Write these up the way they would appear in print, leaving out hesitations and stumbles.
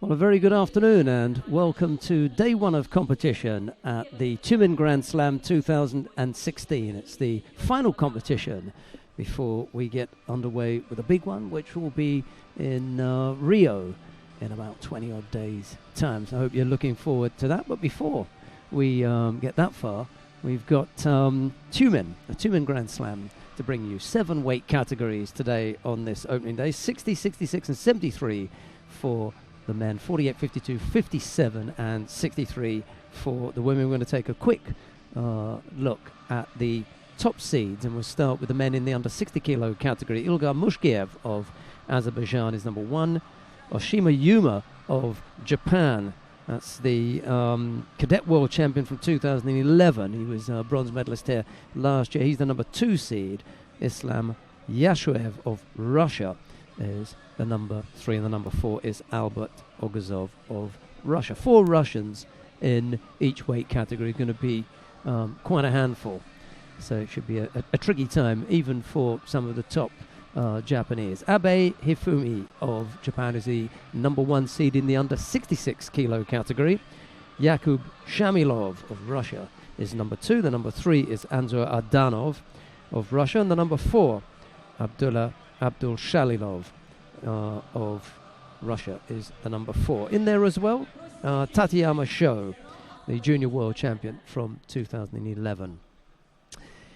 Well, a very good afternoon and welcome to day one of competition at the Tyumen Grand Slam 2016. It's the final competition before we get underway with a big one, which will be in Rio in about 20 odd days' time. So I hope you're looking forward to that. But before we get that far, we've got Tyumen, a Tyumen Grand Slam to bring you 7 weight categories today on this opening day. 60, 66 and 73 for the men, 48, 52, 57 and 63 for the women. We're going to take a quick look at the top seeds, and we'll start with the men in the under 60 kilo category. Ilgar Mushkiev of Azerbaijan is number 1. Oshima Yuma of Japan, that's the cadet world champion from 2011. He was a bronze medalist here last year. He's the number 2 seed. Islam Yashuev of Russia is the number 3, and the number 4 is Albert Ogazov of Russia. 4 Russians in each weight category. Going to be quite a handful, so it should be a tricky time even for some of the top Japanese. Abe Hifumi of Japan is the number 1 seed in the under 66 kilo category. Yakub Shamilov of Russia is number 2. The number 3 is Anzur Ardanov of Russia, and the number 4 Abdul Shalilov of Russia is the number 4. In there as well, Tateyama Sho, the junior world champion from 2011.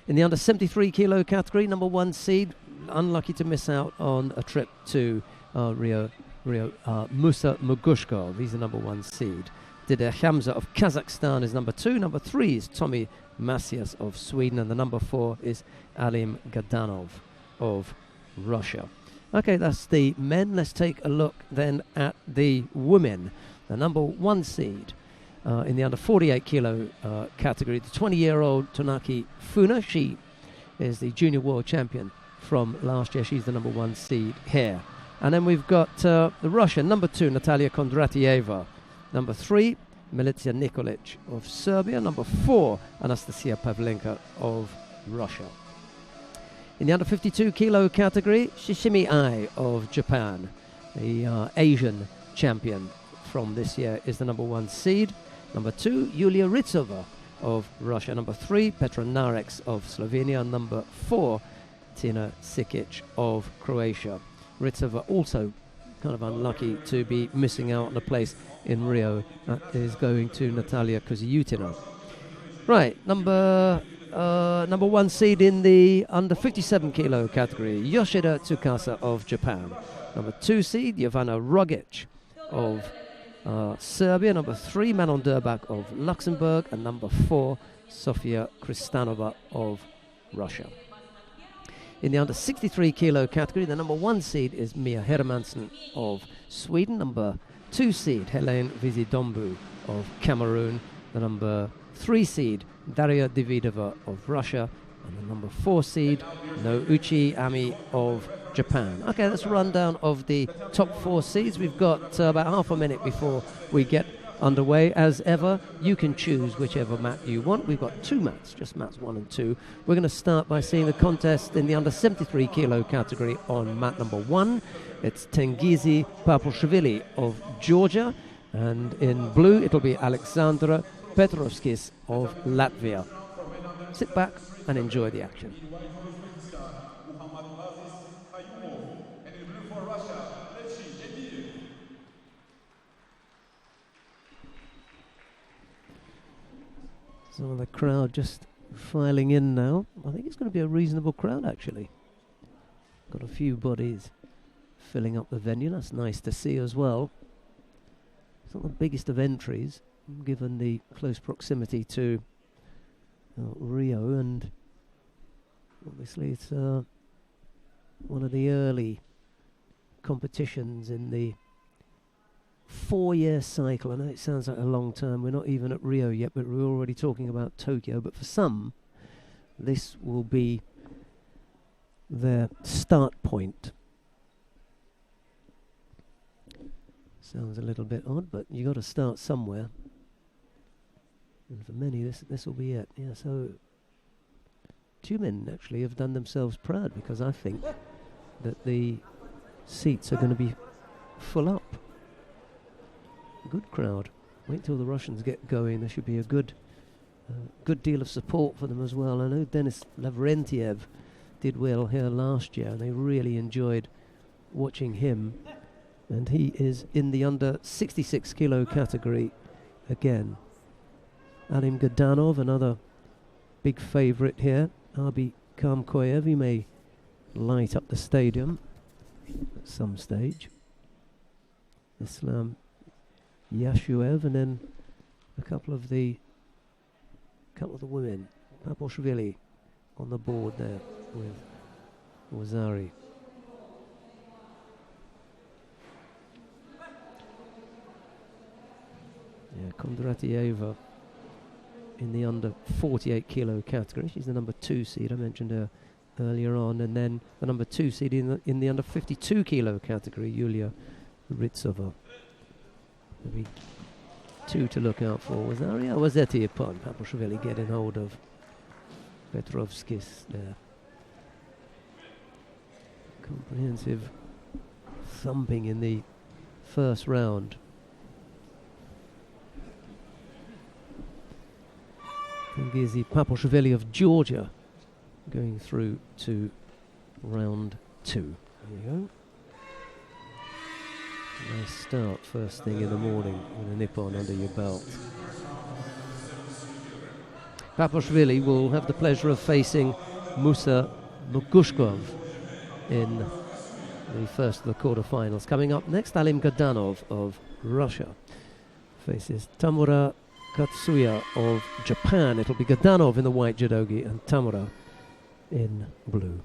In the under 73 kilo category, number 1 seed, unlucky to miss out on a trip to Rio, Musa Mugushkov. He's the number 1 seed. Dider Hamza of Kazakhstan is number 2. Number 3 is Tommy Masias of Sweden, and the number 4 is Alim Gadanov of Russia. Okay, that's the men. Let's take a look then at the women. The number 1 seed in the under 48 kilo category, the 20-year-old Tonaki Funa. She is the junior world champion from last year. She's the number 1 seed here. And then we've got the Russian, number 2, Natalia Kondratieva. Number 3, Milica Nikolic of Serbia. Number 4, Anastasia Pavlenka of Russia. In the under 52 kilo category, Shishimi Ai of Japan, the Asian champion from this year, is the number 1 seed. Number 2, Yulia Ritsova of Russia. Number 3, Petra Nareks of Slovenia. And number 4, Tina Sikic of Croatia. Ritsova also kind of unlucky to be missing out on a place in Rio. That is going to Natalia Koziutina. Right, number 1 seed in the under 57 kilo category, Yoshida Tsukasa of Japan. Number 2 seed, Jovana Rogic of Serbia. Number 3, Manon Durbach of Luxembourg. And number 4, Sofia Kristanova of Russia. In the under 63 kilo category, the number 1 seed is Mia Hermansson of Sweden. Number 2 seed, Helene Vizidombu of Cameroon. The number 3 seed, Daria Davidova of Russia, and the number 4 seed, Nouchi Ami of Japan. Okay, that's a rundown of the top 4 seeds. We've got about half a minute before we get underway. As ever, you can choose whichever mat you want. We've got 2 mats, just mats 1 and 2. We're going to start by seeing the contest in the under 73 kilo category on mat number 1. It's Tengizi Papulshvili of Georgia, and in blue it'll be Alexandra Petrovskis of Latvia. Sit back and enjoy the action. Some of the crowd just filing in now. I think it's going to be a reasonable crowd, actually. Got a few bodies filling up the venue. That's nice to see as well. It's not the biggest of entries, given the close proximity to Rio, and obviously it's one of the early competitions in the 4-year cycle. I know it sounds like a long time. We're not even at Rio yet, but we're already talking about Tokyo. But for some, this will be their start point. Sounds a little bit odd, but you got to start somewhere. And for many, this will be it. Yeah, so Tyumen actually have done themselves proud, because I think that the seats are going to be full up. good crowd. Wait till the Russians get going. There should be a good deal of support for them as well. I know Denis Lavrentiev did well here last year, and they really enjoyed watching him. And he is in the under 66 kilo category again. Alim Gadanov, another big favourite here. Arbi Kamkoyev, he may light up the stadium at some stage. Islam Yashuev, and then a couple of the women. Paposhvili on the board there with Wazari. Yeah, Kondratieva in the under 48 kilo category. She's the number 2 seed. I mentioned her earlier on. And then the number 2 seed in the under 52 kilo category, Yulia Ritsova. Maybe 2 to look out for. Was Etiepon. Paposhvili getting hold of Petrovskis there. Comprehensive thumping in the first round. Tengizi Paposhvili of Georgia going through to round 2. There you go. Nice start first thing in the morning with a Nippon under your belt. Paposhvili will have the pleasure of facing Musa Lukushkov in the first of the quarterfinals. Coming up next, Alim Gadanov of Russia faces Tamura Katsuya of Japan. It'll be Gadanov in the white judogi and Tamura in blue.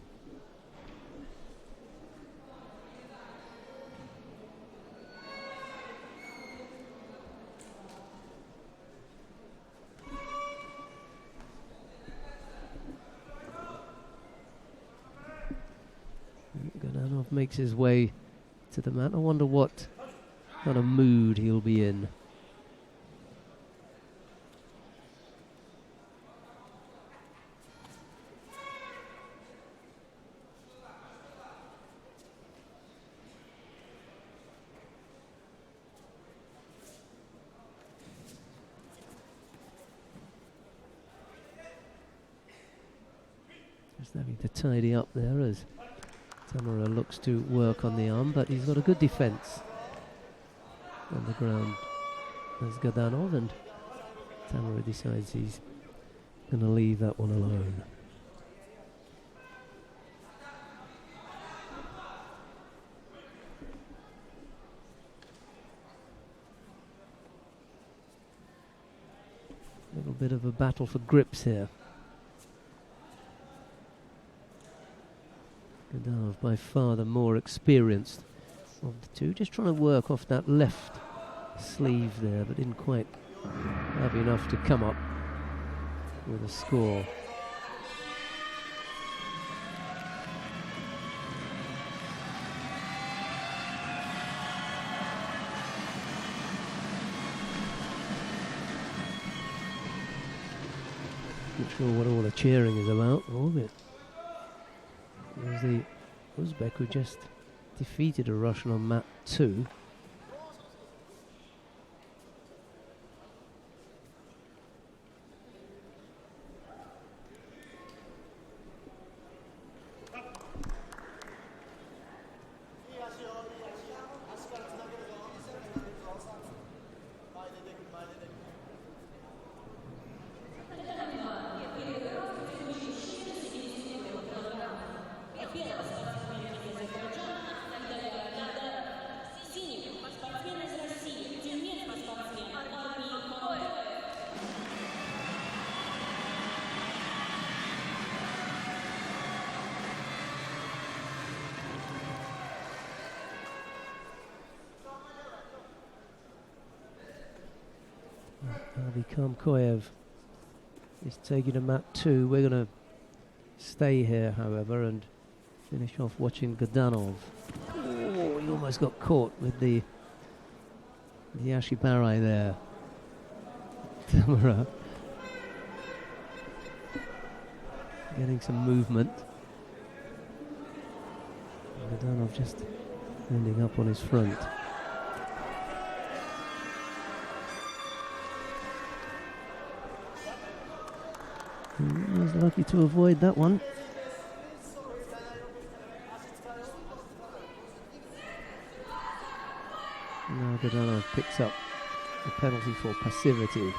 Gadanov makes his way to the mat. I wonder what kind of mood he'll be in. Just having to tidy up there as Tamura looks to work on the arm, but he's got a good defence on the ground as Gadanov, and Tamura decides he's going to leave that one alone. A little bit of a battle for grips here. Gadanov by far the more experienced of the two, just trying to work off that left sleeve there, but didn't quite have enough to come up with a score. Not sure what all the cheering is about, or it was the Uzbek who just defeated a Russian on mat 2. Arbi Kamkoyev is taking a mat 2. We're going to stay here, however, and finish off watching Gadanov. Oh, he almost got caught with the Ashibarai there. Tamura getting some movement. Gadanov just ending up on his front. was lucky to avoid that one. Now Godunov picks up the penalty for passivity.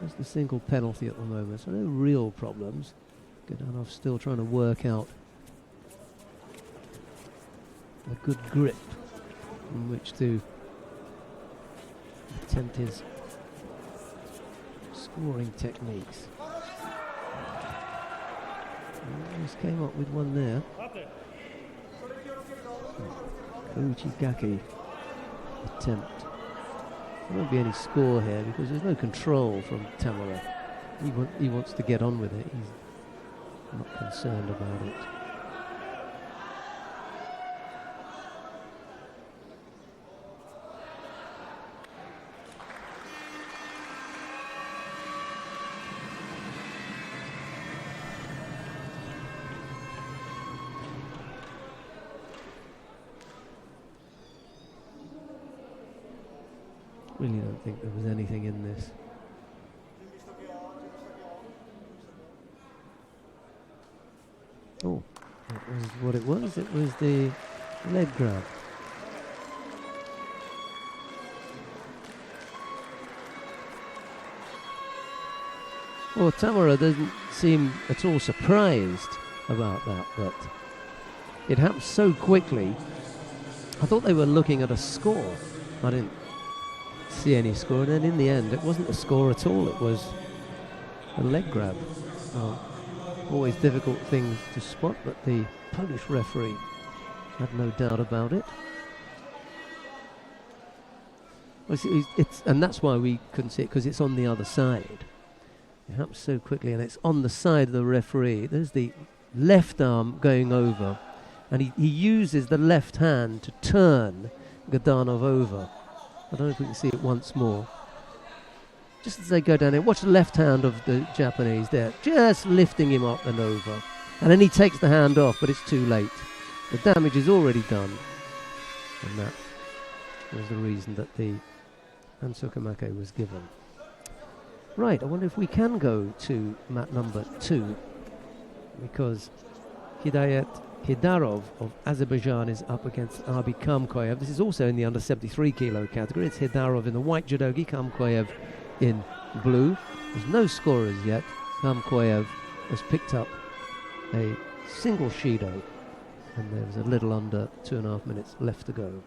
Just the single penalty at the moment, so no real problems. Godunov still trying to work out a good grip in which to attempt his scoring techniques. Just came up with one there. Uchigaki attempt. There won't be any score here because there's no control from Tamura. He wants to get on with it. He's not concerned about it. Really don't think there was anything in this. Oh, that was what it was. It was the leg grab. Well, Tamura doesn't seem at all surprised about that, but it happened so quickly. I thought they were looking at a score. I didn't see any score, and then in the end it wasn't a score at all, it was a leg grab. Always difficult things to spot, but the Polish referee had no doubt about it. Well, and that's why we couldn't see it, because it's on the other side. It happens so quickly, and it's on the side of the referee. There's the left arm going over, and he uses the left hand to turn Godunov over. I don't know if we can see it once more. Just as they go down there, watch the left hand of the Japanese there, just lifting him up and over. And then he takes the hand off, but it's too late. The damage is already done. And that was the reason that the Hansukamake was given. Right, I wonder if we can go to mat number 2, because Hidayat Hidarov of Azerbaijan is up against Abi Kamkoyev. This is also in the under 73 kilo category. It's Hidarov in the white judogi, Kamkoyev in blue. There's no scorers yet. Kamkoyev has picked up a single Shido, and there's a little under 2.5 minutes left to go.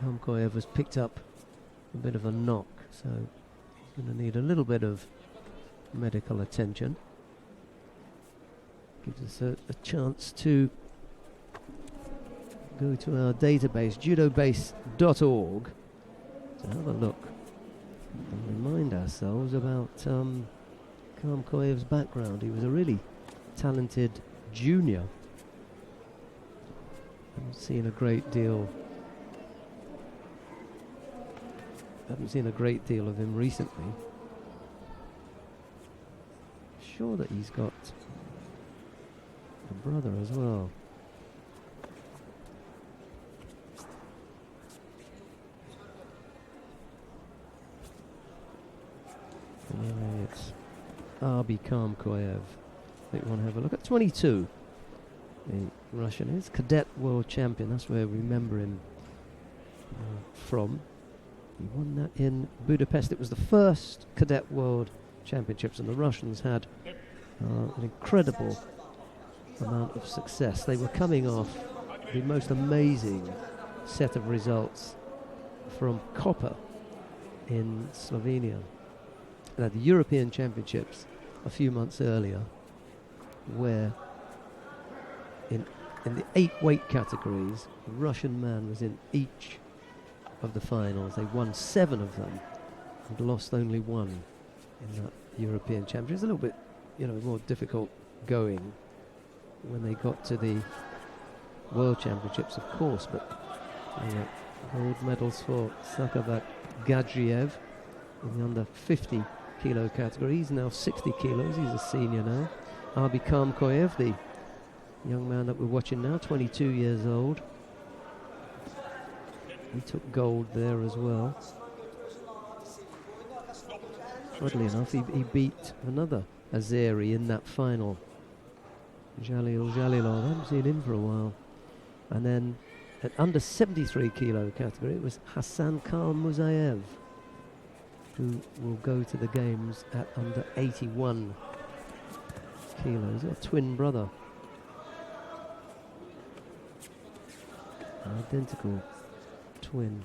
Kamkoyev has picked up a bit of a knock, so he's going to need a little bit of medical attention. Gives us a chance to go to our database, judobase.org, to have a look and remind ourselves about Kamkoyev's background. He was a really talented junior. Haven't seen a great deal of him recently. Sure that he's got a brother as well. It's Abi Kamkoyev. I think we want to have a look at 22. The Russian is cadet world champion. That's where we remember him from. He won that in Budapest. It was the first cadet world championships, and the Russians had an incredible amount of success. They were coming off the most amazing set of results from copper in Slovenia. They had the European Championships a few months earlier, where in the 8 weight categories, the Russian man was in each of the finals. They won 7 of them and lost only 1 in that European Championship. It's a little bit, more difficult going when they got to the World Championships, of course, but gold medals for Sakavat Gadriev in the under 50 kilo category. He's now 60 kilos, he's a senior now. Arbi Kamkoyev, the young man that we're watching now, 22 years old. He took gold there as well. Oddly enough, he beat another Azeri in that final. Jalilov, I haven't seen him for a while. And then at under 73 kilo category, it was Hassan Khan Muzayev, who will go to the games at under 81 kilos. A twin brother. An identical twin.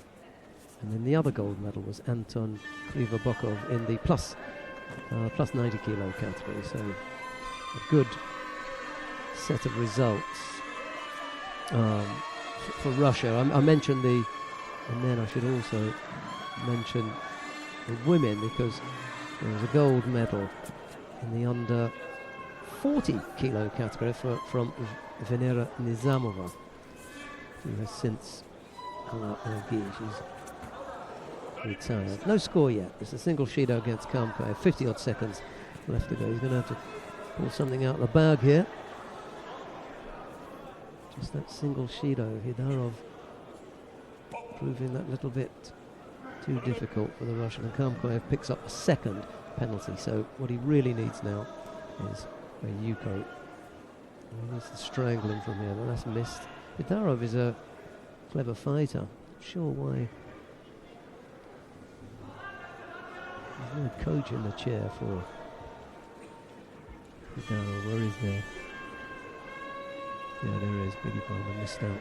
And then the other gold medal was Anton Krivobokov in the plus 90 kilo category. So a good set of results for Russia. I mentioned and then I should also mention the women, because there was a gold medal in the under 40 kilo category from Venera Nizamova, who has since hung up her gi. She's retired. No score yet. It's a single Shido against Kamkoyev. 50 odd seconds left to go. He's going to have to pull something out of the bag here. Just that single Shido. Hidarov proving that little bit too difficult for the Russian, and Kamkoyev picks up a second penalty. So what he really needs now is a Yuko. He needs to strangle him from here, but that's missed. Hidarov is a clever fighter. Not sure why there's no coach in the chair for Hidarov. Where is there? Yeah, there is. Biggie Palmer missed out.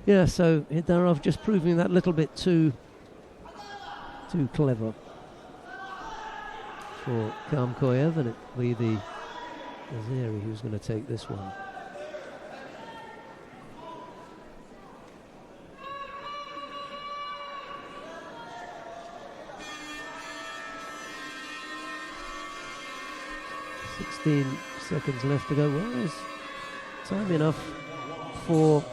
Yeah, so Hidarov just proving that little bit too clever for Kamkoyev, and it'll be the Azeri who's going to take this one. Seconds left to go. Well, there's time enough for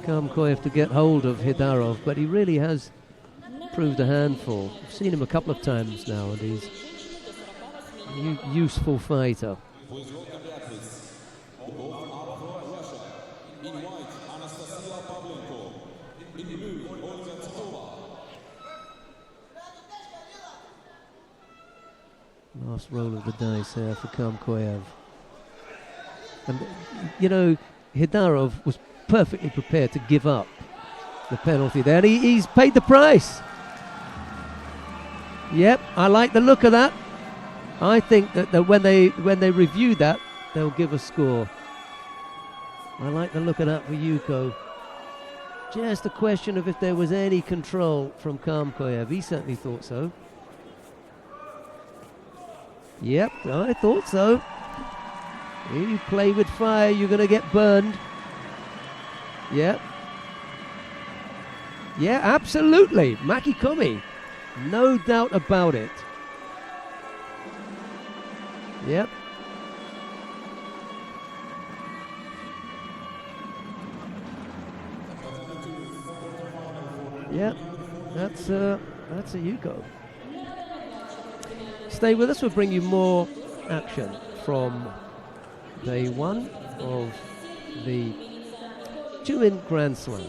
Kamkoyev to get hold of Hidarov, but he really has proved a handful. I've seen him a couple of times now, and he's a useful fighter. Last roll of the dice here for Kamkoyev. And, you know, Hidarov was perfectly prepared to give up the penalty there. He's paid the price. Yep, I like the look of that. I think that when they review that, they'll give a score. I like the look of that for Yuko. Just a question of if there was any control from Kamkoyev. He certainly thought so. Yep, I thought so. You play with fire, you're going to get burned. Yep. Yeah, absolutely. Maki Komi. No doubt about it. Yep. Yep. That's a Yuko. Stay with us, we'll bring you more action from day one of the Tyumen Grand Slam.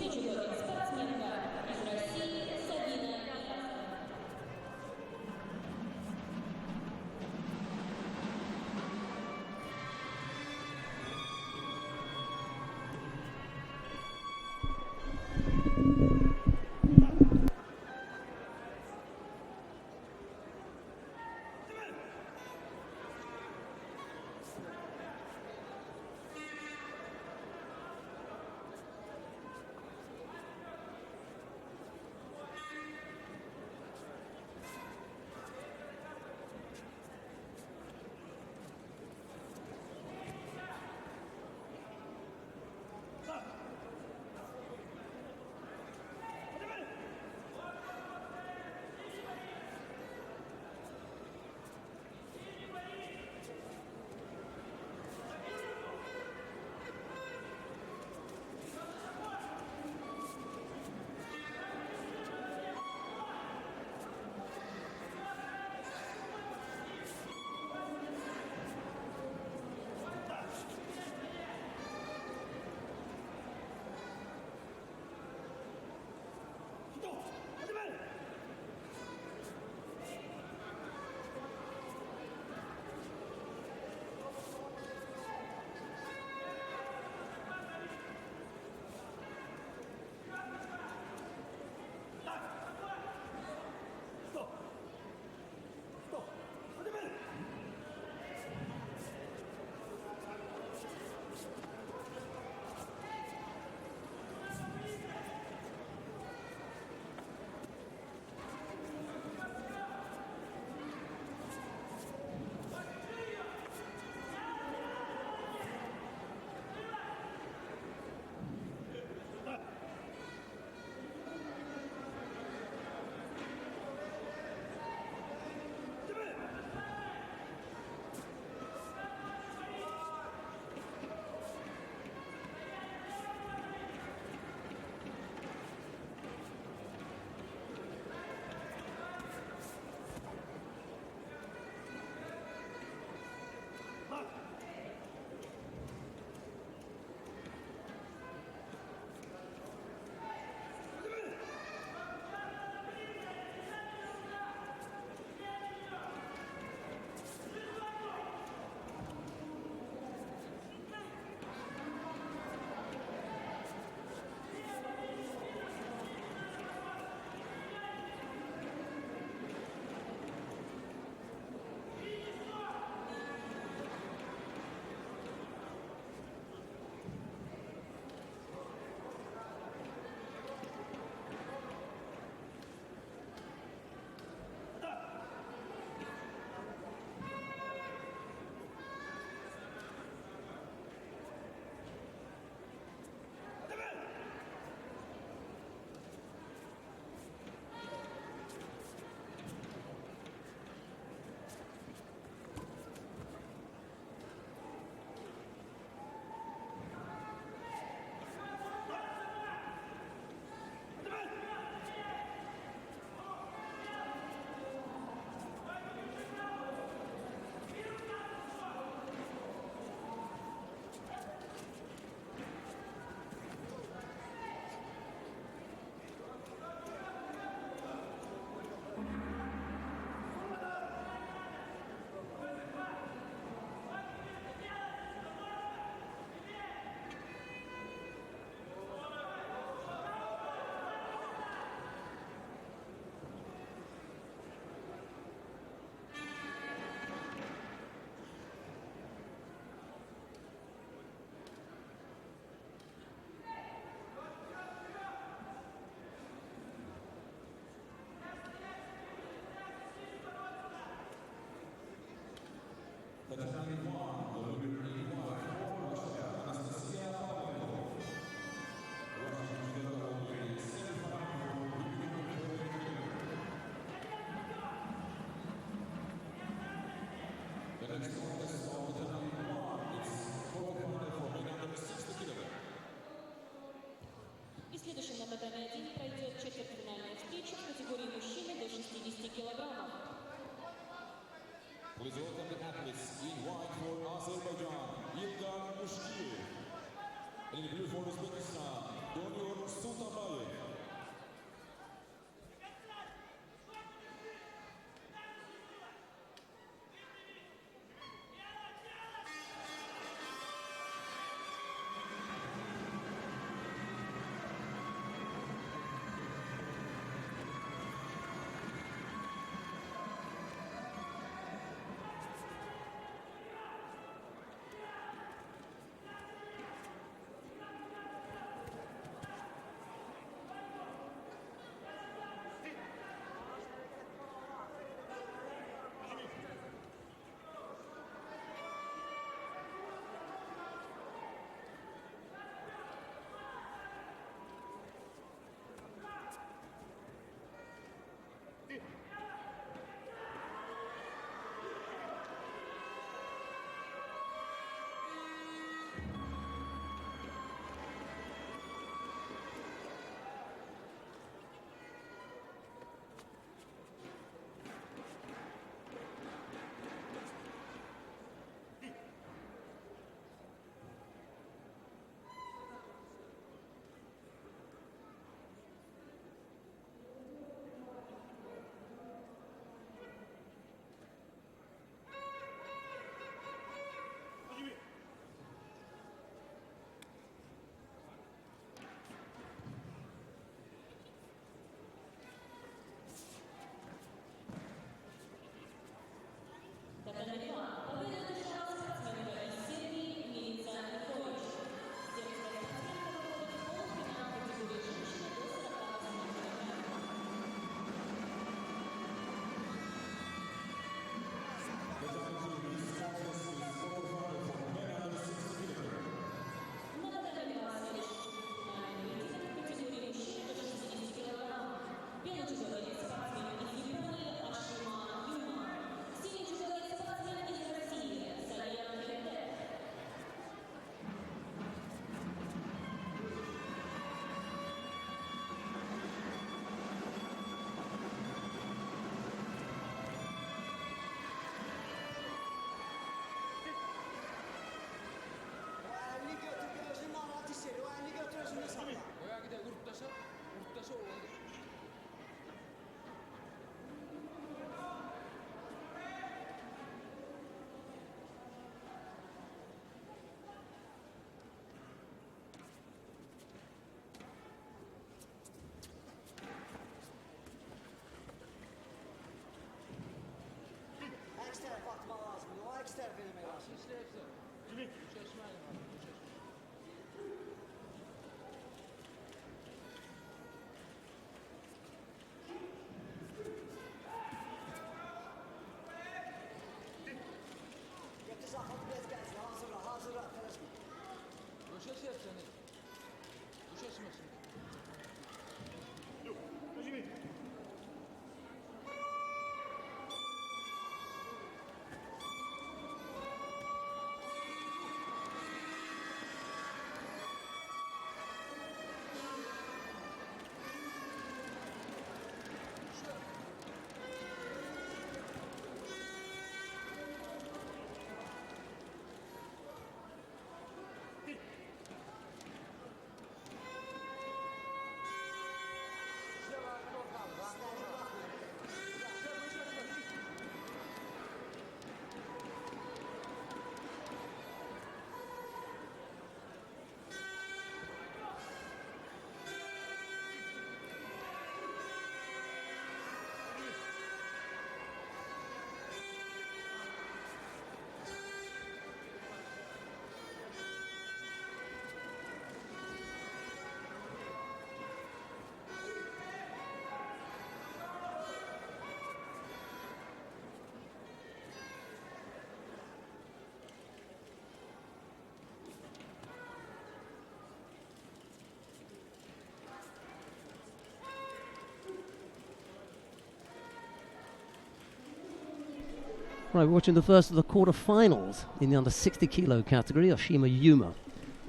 Right, we're watching the first of the quarterfinals in the under 60 kilo category. Oshima Yuma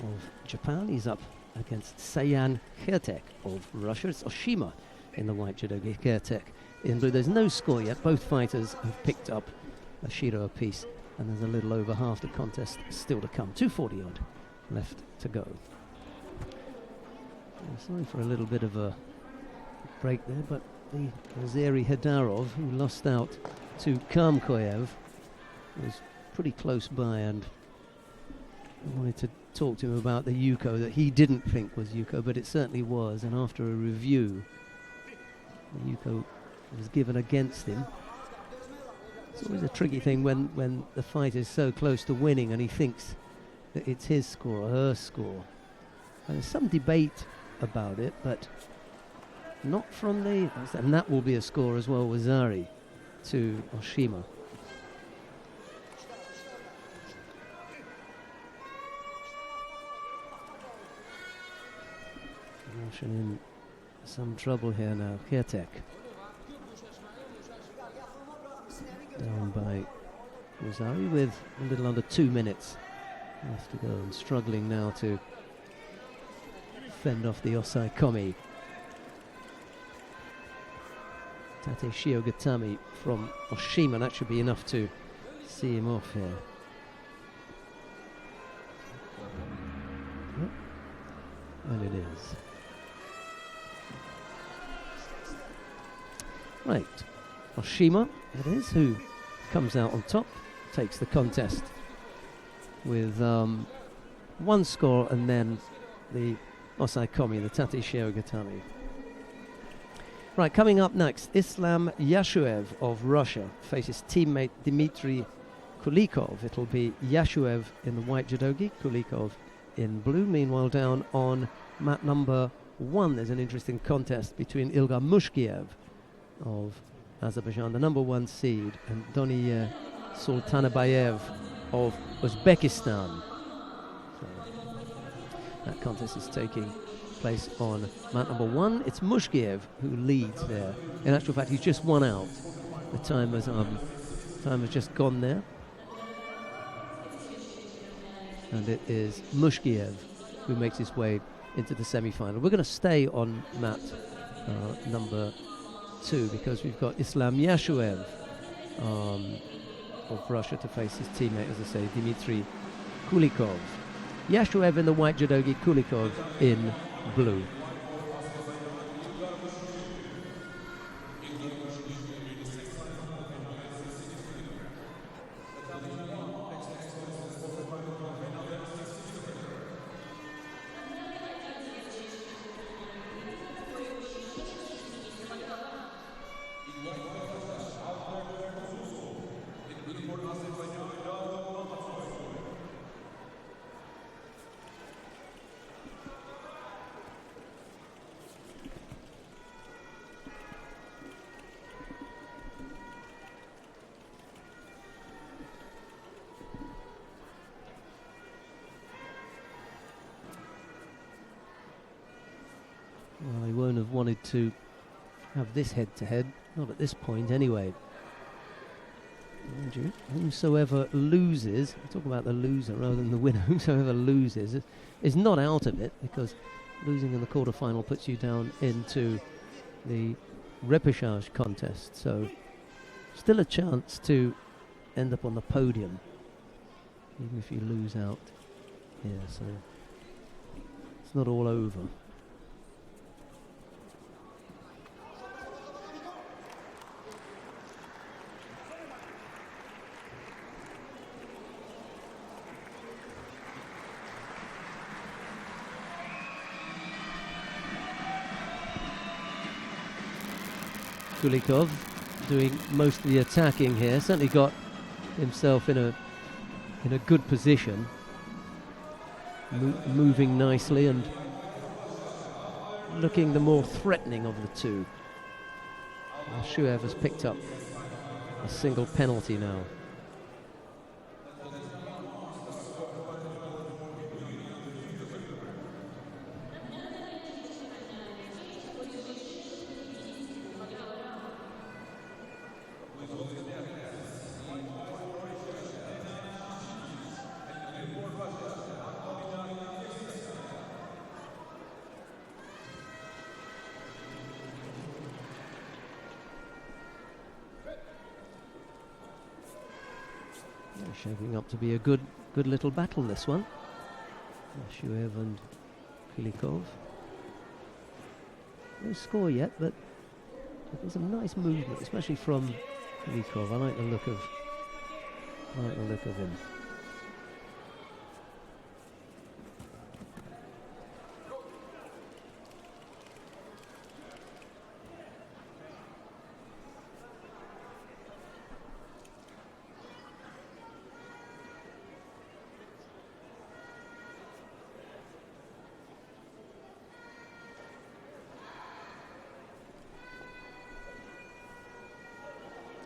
of Japan, he's up against Seiyan Hertek of Russia. It's Oshima in the white, Judogi Hertek in blue. There's no score yet. Both fighters have picked up a shiro apiece, and there's a little over half the contest still to come. 2:40 odd left to go. Sorry for a little bit of a break there, but the Azeri Hedarov, who lost out to Kamkoyev, was pretty close by, and I wanted to talk to him about the Yuko that he didn't think was Yuko, but it certainly was. And after a review, the Yuko was given against him. It's always a tricky thing when the fight is so close to winning and he thinks that it's his score or her score. And there's some debate about it, but not from the... And that will be a score as well with Zari to Oshima. Russian in some trouble here now. Hertek down by Rosari with a little under 2 minutes left to go, and struggling now to fend off the Osai Komi. Tate Shiogatami from Oshima, that should be enough to see him off here. Yep. And it is. Right, Oshima it is, who comes out on top, takes the contest with one score, and then the Osai Komi, the Tate Shiogatami. Right, coming up next, Islam Yashuev of Russia faces teammate Dmitry Kulikov. It'll be Yashuev in the white judogi, Kulikov in blue. Meanwhile, down on mat number 1, there's an interesting contest between Ilgar Mushkiev of Azerbaijan, the number 1 seed, and Doniy Sultanabayev of Uzbekistan. So that contest is taking place on mat number 1. It's Mushkiev who leads there. In actual fact, he's just won out. The time has just gone there, and it is Mushkiev who makes his way into the semi-final. We're going to stay on mat number 2 because we've got Islam Yashuev of Russia to face his teammate, as I say, Dmitry Kulikov. Yashuev in the white judogi, Kulikov in blue. wanted to have this head-to-head, not at this point anyway. Mind you, whomsoever loses, I'm talking about the loser rather than the winner, whomsoever loses is not out of it, because losing in the quarterfinal puts you down into the repechage contest, so still a chance to end up on the podium, even if you lose out here, so it's not all over. Kulikov doing most of the attacking here, certainly got himself in a good position, moving nicely and looking the more threatening of the two. Shuev has picked up a single penalty now. Shaping up to be a good little battle, this one. Shuev and Kulikov. No score yet, but there's some nice movement, especially from Kulikov. I like the look of him.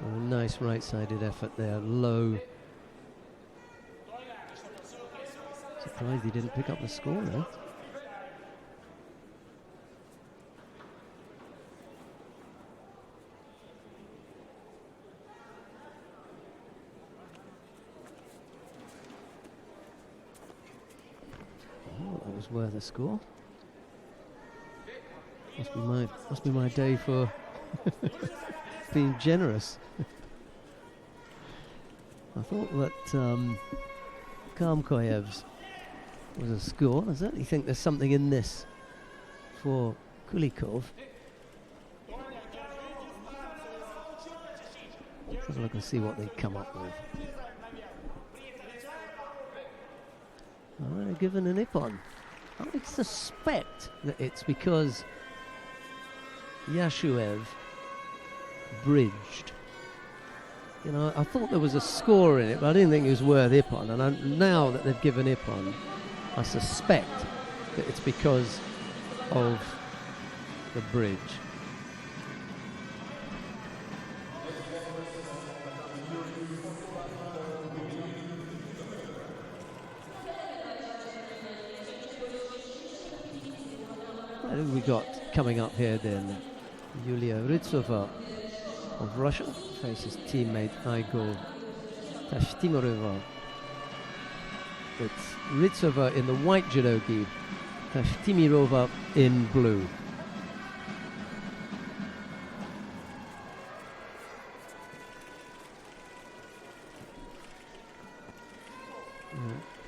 A nice right-sided effort there, low. Surprised he didn't pick up the score though. Oh, that was worth a score. Must be my day for being generous. I thought that Kamkoyev's was a score. I certainly think there's something in this for Kulikov. Let's have a look and see what they come up with. They're given an ippon. I suspect that it's because Yashuev bridged. You know, I thought there was a score in it, but I didn't think it was worth ippon. And now that they've given ippon, I suspect that it's because of the bridge. What have we got coming up here then? Yulia Ritsova of Russia faces teammate Igor Tashtimirova. It's Ritsova in the white judogi, Tashtimirova in blue.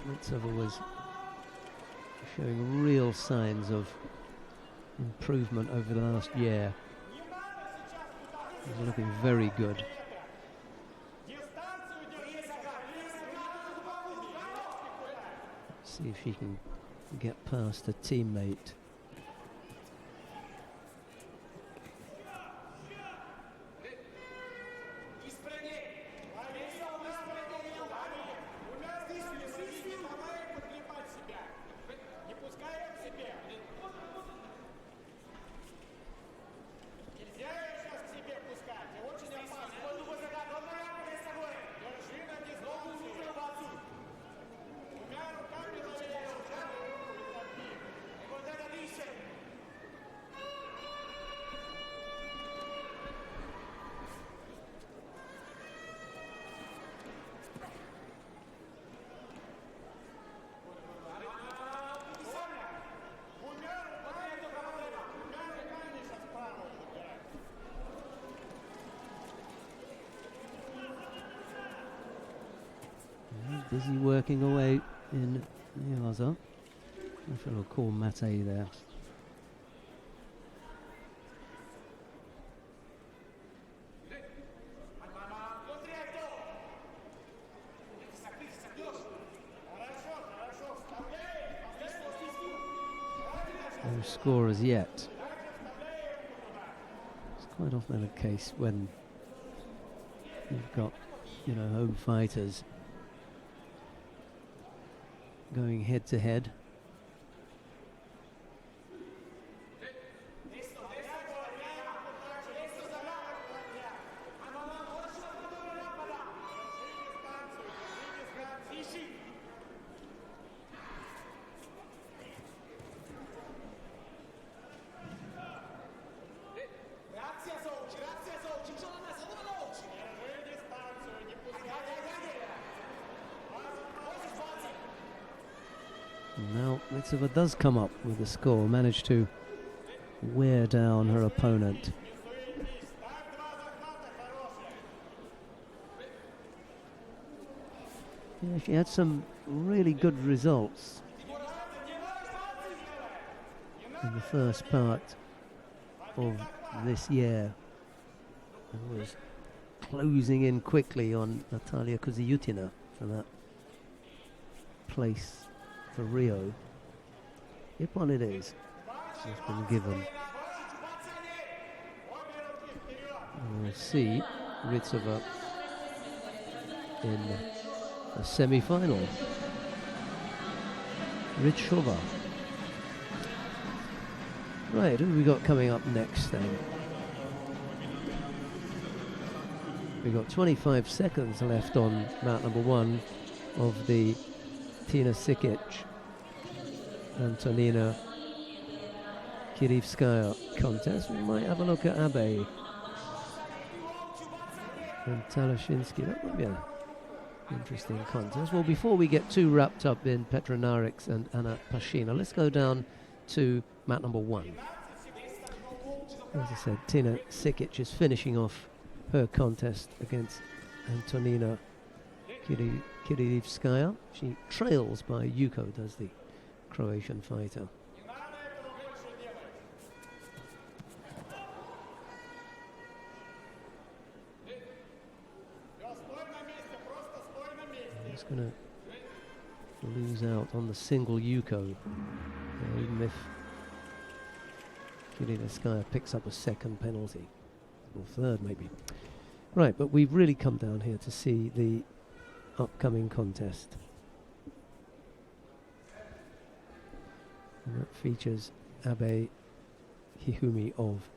Ritsova was showing real signs of improvement over the last year. He's looking very good. See if she can get past her teammate. busy working away in Yaza. If I'll call Mate there. No scorers yet. It's quite often a case when you've got, home fighters going head to head. Now Mitsova does come up with a score, managed to wear down her opponent. Yeah, she had some really good results in the first part of this year, and was closing in quickly on Natalia Kuziutina for that place for Rio. If one it is, has been given. We'll see Ritsova in a semi-final. Ritsova. Right, who have we got coming up next then? We've got 25 seconds left on mat number 1 of the Tina Sikic, Antonina Kirivskaya contest. We might have a look at Abe and Talashinsky. That might be an interesting contest. Well, before we get too wrapped up in Petra Narix and Anna Pashina, let's go down to mat number 1. As I said, Tina Sikic is finishing off her contest against Antonina Kirivskaya. She trails by Yuko, does the Croatian fighter. Just going to lose out on the single Yuko, even if Kirivskaya picks up a second penalty, or third maybe. Right, but we've really come down here to see the upcoming contest. And that features Abe Hihumi of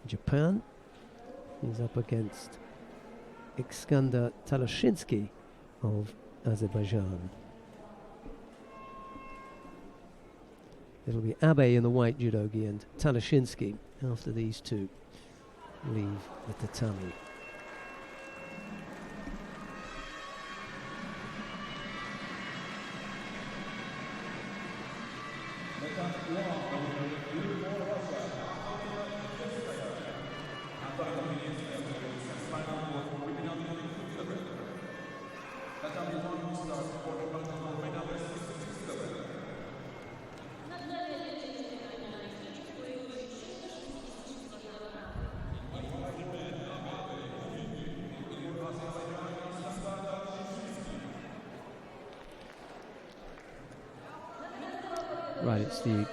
Japan. He's up against Iskander Talashinsky of Azerbaijan. It'll be Abe in the white judogi and Talashinsky after these two leave the tatami. Right, it's the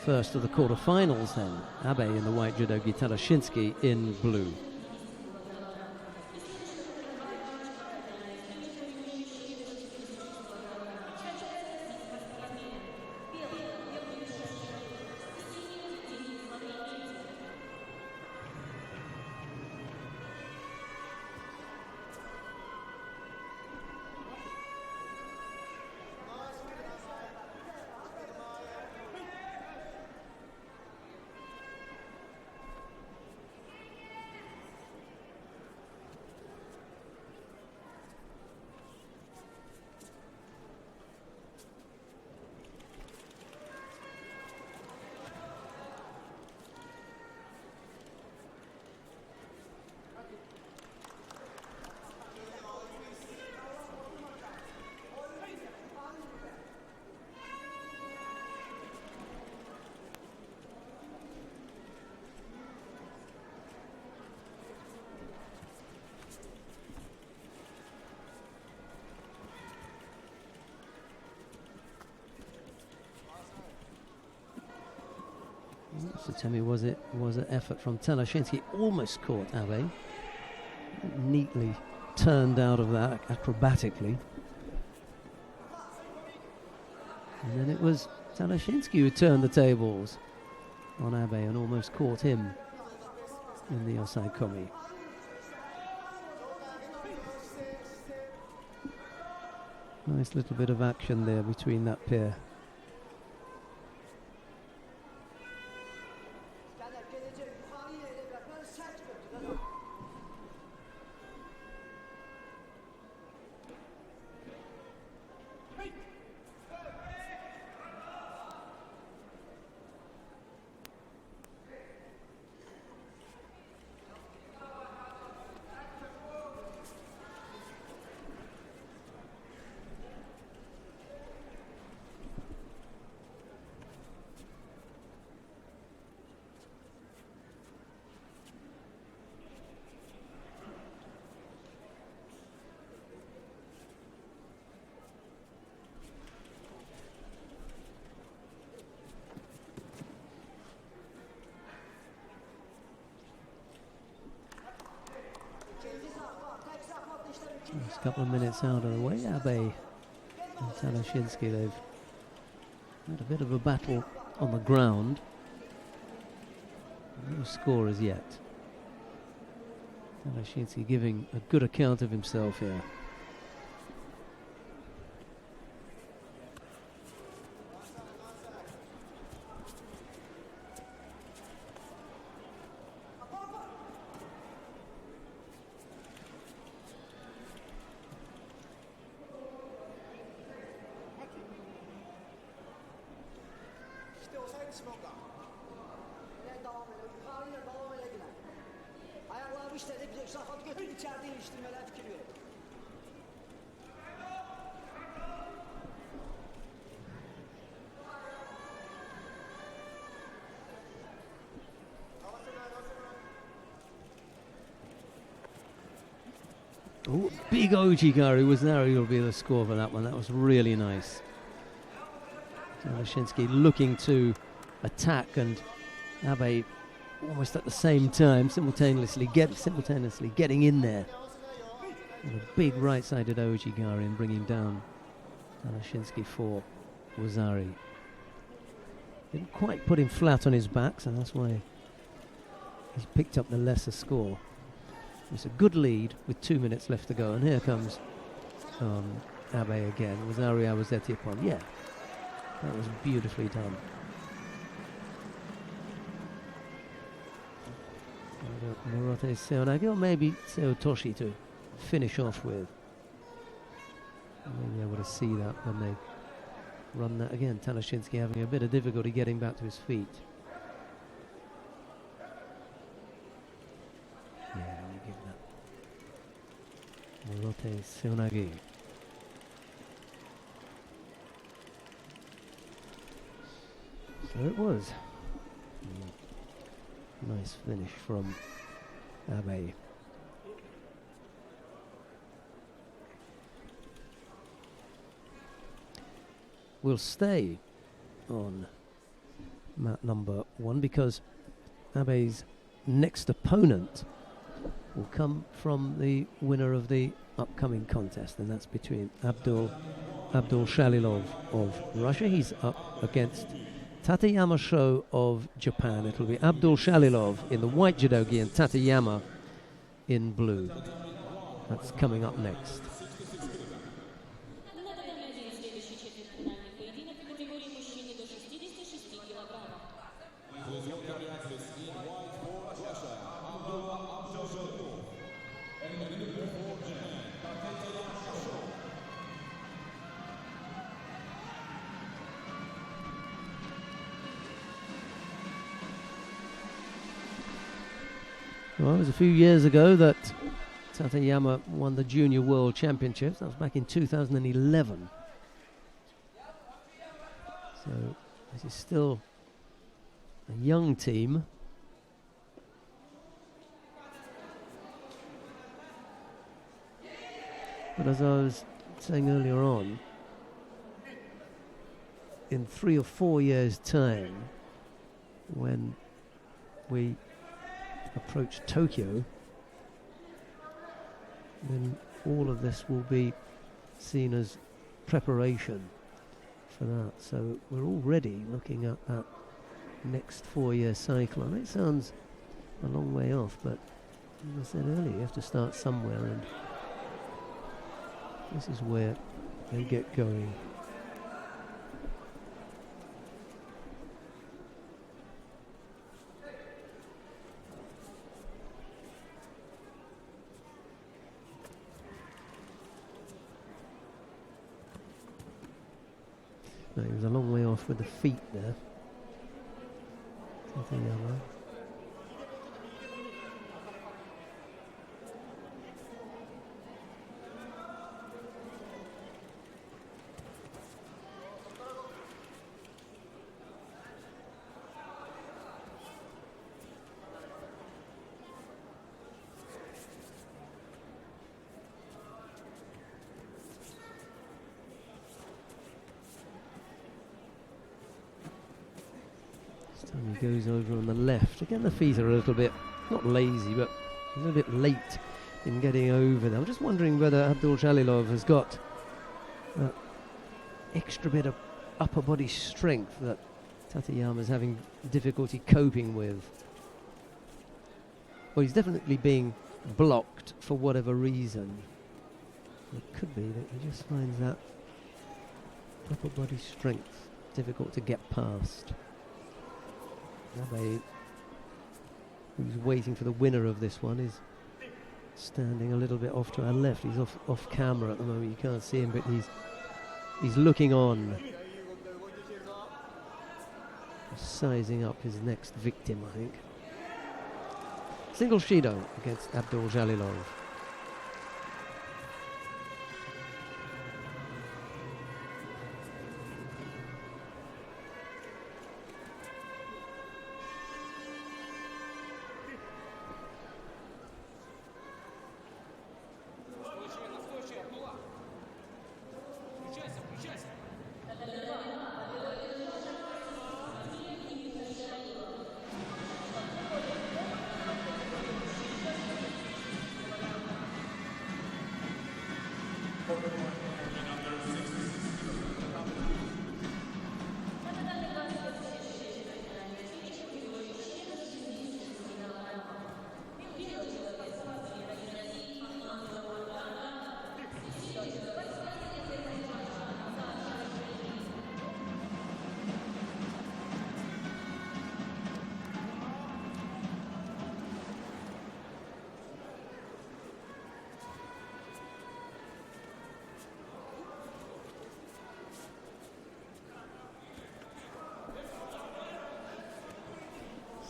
first of the quarterfinals then. Abe in the white judogi, Talashinsky in blue. Sutemi was an effort from Talashinsky, almost caught Abe. Neatly turned out of that acrobatically. And then it was Talashinsky who turned the tables on Abe and almost caught him in the offside komi. Nice little bit of action there between that pair. Just a couple of minutes out of the way, Abe and Talashinsky, they've had a bit of a battle on the ground. No score as yet. Talashinsky giving a good account of himself here. Oh, big Ojigari was there. He'll be the score for that one. That was really nice. Talashinsky looking to attack, and Abe almost at the same time simultaneously getting in there. And a big right-sided Ojigari and bringing down Talashinsky for Wazari. Didn't quite put him flat on his back, so that's why he's picked up the lesser score. It's a good lead with 2 minutes left to go, and here comes Abe again. Wazari Awazeti upon. Yeah, that was beautifully done. Morote Seonagi, or maybe Seotoshi to finish off with. Maybe able to see that when they run that again. Talashinsky having a bit of difficulty getting back to his feet. Yeah, we give that. Morote Seonagi. So it was. Nice finish from Abe. We'll stay on mat number 1 because Abe's next opponent will come from the winner of the upcoming contest, and that's between Abdul Shalilov of Russia. He's up against Tateyama Sho of Japan. It'll be Abdul Shalilov in the white judogi and Tateyama in blue. That's coming up next. Well, it was a few years ago that Tateyama won the Junior World Championships. That was back in 2011. So this is still a young team. But as I was saying earlier on, in 3 or 4 years' time, when we approach Tokyo, then all of this will be seen as preparation for that. So we're already looking at that next 4-year cycle, and it sounds a long way off, but as I said earlier, you have to start somewhere, and this is where they get going. No, he was a long way off with the feet there. Tateyama. He goes over on the left. Again, the feet are a little bit, not lazy, but a little bit late in getting over there. I'm just wondering whether Abdul Jalilov has got that extra bit of upper body strength that Tateyama is having difficulty coping with. Well, he's definitely being blocked for whatever reason. It could be that he just finds that upper body strength difficult to get past. Abe, who's waiting for the winner of this one, is standing a little bit off to our left. He's off camera at the moment. You can't see him, but he's looking on, sizing up his next victim, I think. Single Shido against Abdul Jalilov.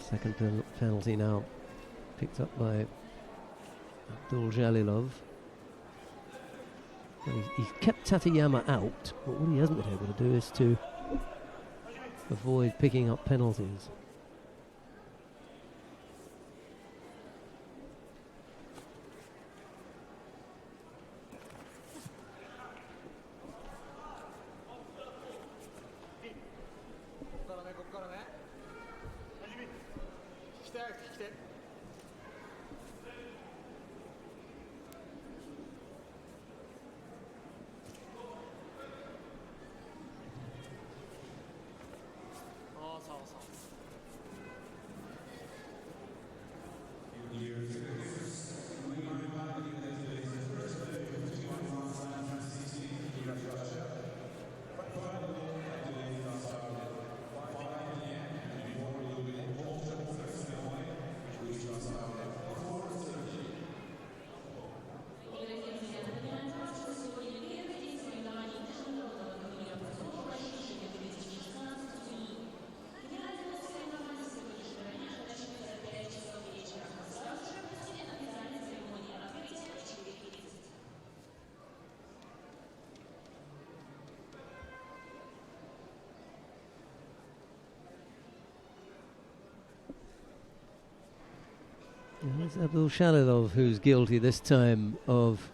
Second penalty now picked up by Abdul Jalilov. He's kept Tateyama out, but what he hasn't been able to do is to avoid picking up penalties. It's Abdul Jalilov who's guilty this time of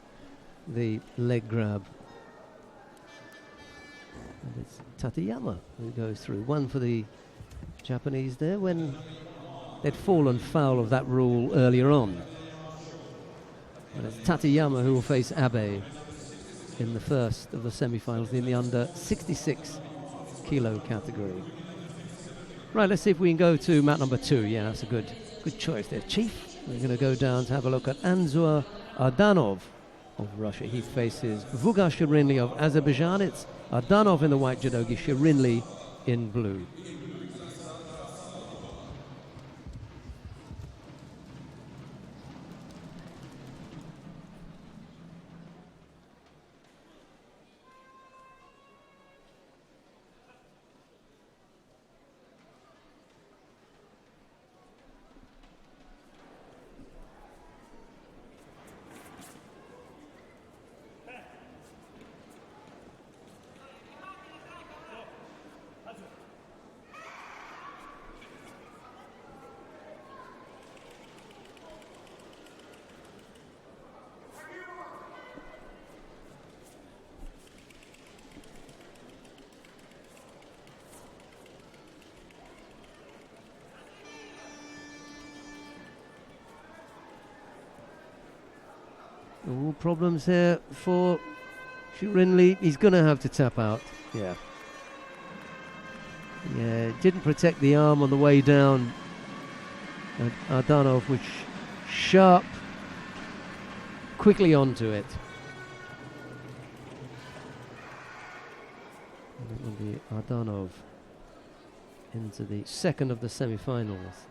the leg grab. And it's Tateyama who goes through. One for the Japanese there when they'd fallen foul of that rule earlier on. And it's Tateyama who will face Abe in the first of the semi-finals in the under 66 kilo category. Right, let's see if we can go to mat number 2. Yeah, that's a good choice there. Chief, we're going to go down to have a look at Anzur Ardanov of Russia. He faces Vugar Shirinli of Azerbaijan. It's Ardanov in the white judogi, Shirinli in blue. All problems here for Shirinli. He's going to have to tap out. Yeah, didn't protect the arm on the way down. And Ardanov, which sharp, quickly onto it. And it will be Ardanov into the second of the semi-finals.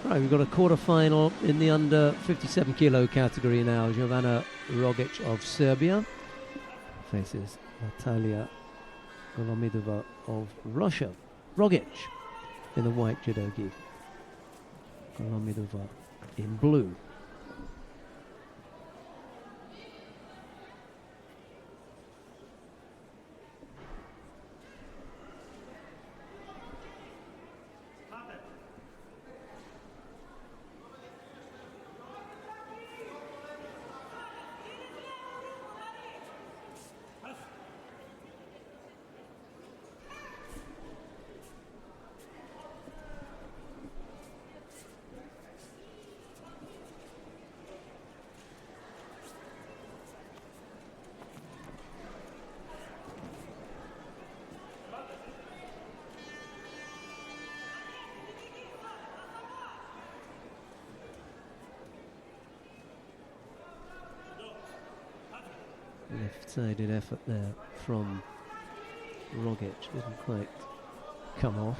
Right, we've got a quarter-final in the under 57 kilo category now. Jovana Rogic of Serbia faces Natalia Golomidova of Russia. Rogic in the white judogi, Golomidova in blue. Left-sided effort there from Rogic, didn't quite come off.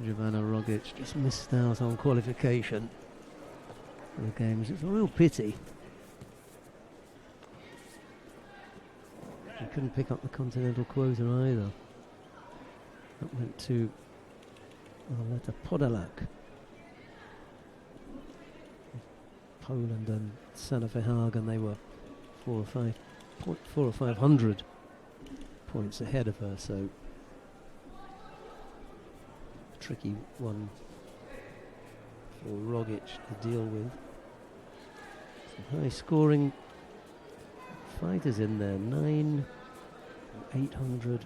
Jovana Rogic just missed out on qualification for the games. It's a real pity. She couldn't pick up the continental quota either. That went to Aleta Podolak. Poland and Sanna Verhagen, they were 400 or 500 points ahead of her, so tricky one for Rogic to deal with. Some high scoring fighters in there, 9 and 800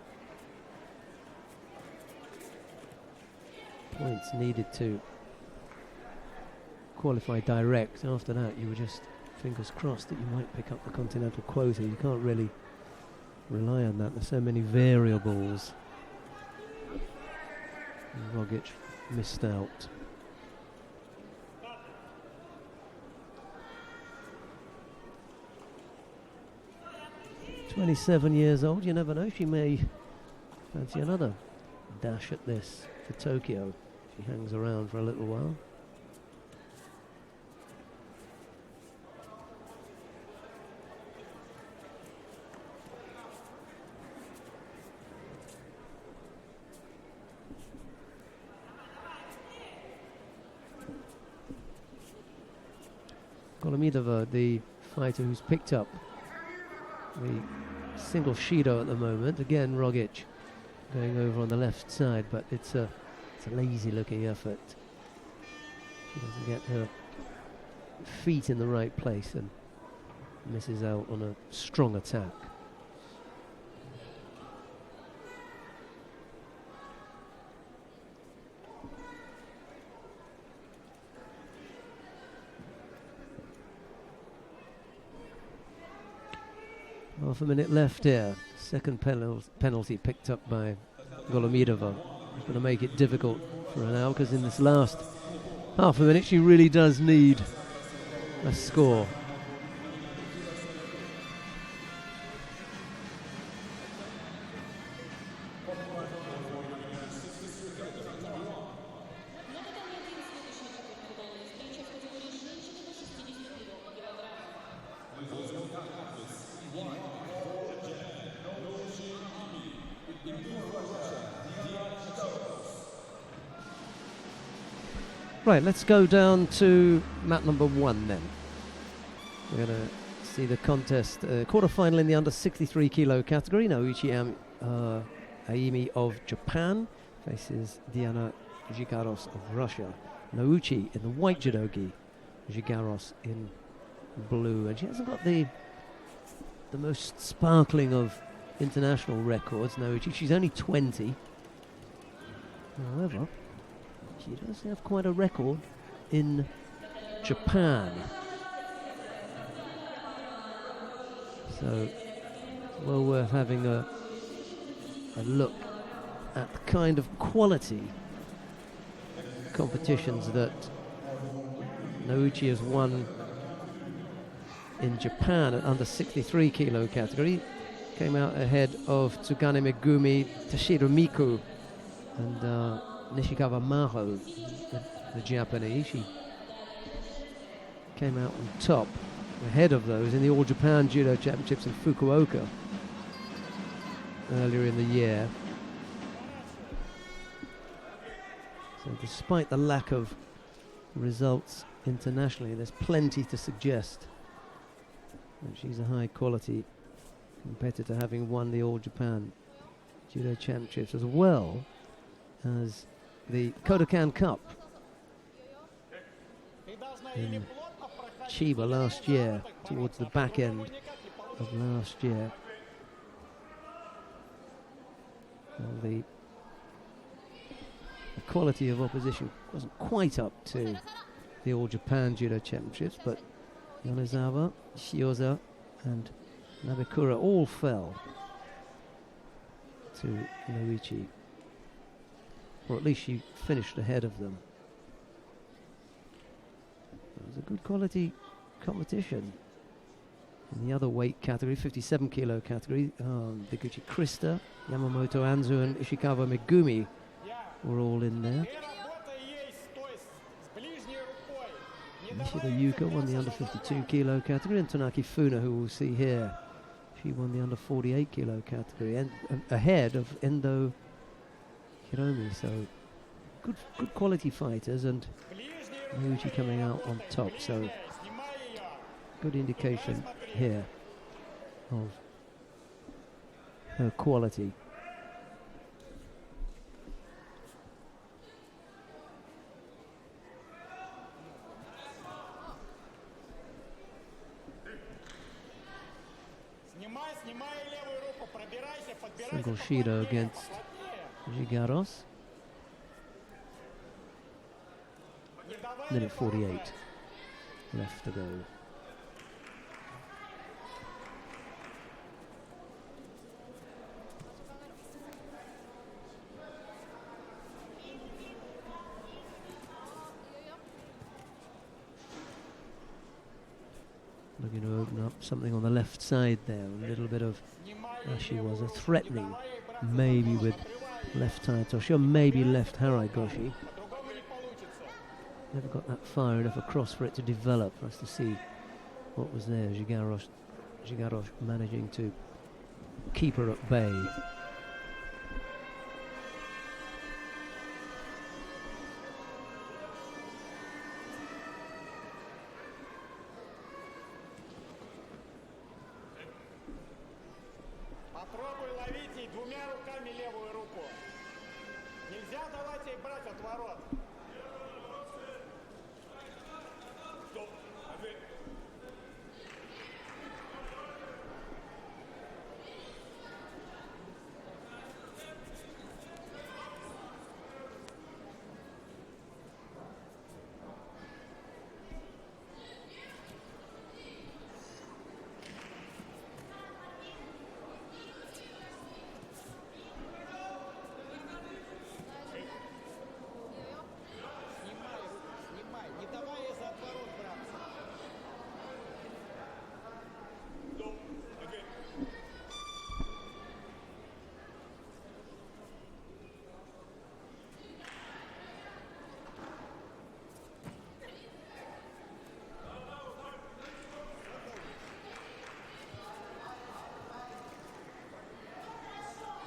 points needed to qualify direct. After that you were just fingers crossed that you might pick up the continental quota. You can't really rely on that, there's so many variables. And Rogic missed out. "27 years old, you never know, she may fancy another dash at this for Tokyo. She hangs around for a little while." Golomidova, the fighter who's picked up the single Shido at the moment. Again, Rogic going over on the left side, but it's a lazy looking effort. She doesn't get her feet in the right place and misses out on a strong attack. Half a minute left here. Second penalty picked up by Golomidova. It's going to make it difficult for her now, because in this last half a minute she really does need a score. Right, let's go down to mat number 1 then. We're going to see the contest, quarterfinal in the under 63 kilo category. Naoichi Aimi of Japan faces Diana Gigaros of Russia. Naoichi in the white judogi, Gigaros in blue. And she hasn't got the most sparkling of international records, Naoichi. She's only 20. However, she does have quite a record in Japan. So, well worth having a look at the kind of quality competitions that Naoichi has won in Japan at under 63 kilo category. Came out ahead of Tsugane Megumi, Tashiro Miku and Nishikawa Maho, the Japanese. She came out on top ahead of those in the All Japan Judo Championships in Fukuoka earlier in the year. So despite the lack of results internationally, there's plenty to suggest that she's a high quality competitor, having won the All Japan Judo Championships as well as the Kodokan Cup in Chiba last year, towards the back end of last year. Well, the quality of opposition wasn't quite up to the All Japan Judo Championships, but Yonezawa, Shioza and Nabekura all fell to Naoichi, or at least she finished ahead of them. It was a good quality competition. In the other weight category, 57 kilo category, Deguchi Krista, Yamamoto Anzu and Ishikawa Megumi were all in there. Nishida Yuka won the under 52 kilo category, and Tanaki Funa, who we'll see here, she won the under 48 kilo category, and ahead of Endo Hiromi. So good quality fighters, and Naoichi coming out on top. So good indication here of her quality. Single Shido against Gigaros. Minute 48 left to go. Looking to open up something on the left side there. A little bit of, she was a threatening, maybe with left tie Toshio, maybe left Harai Goshi. Never got that far enough across for it to develop, for us to see what was there. Gigaros managing to keep her at bay.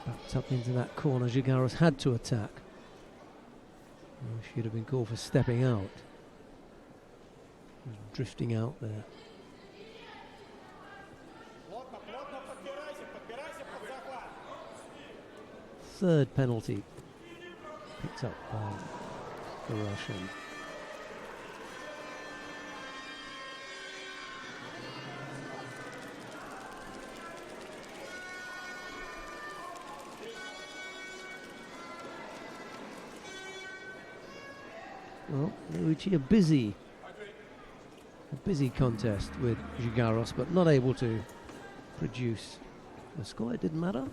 Backed up into that corner, Gigaros had to attack. Oh, she'd have been called for stepping out. Drifting out there. Third penalty picked up by the Russian. Well, Luigi, a busy contest with Gigaros, but not able to produce a score. It didn't matter.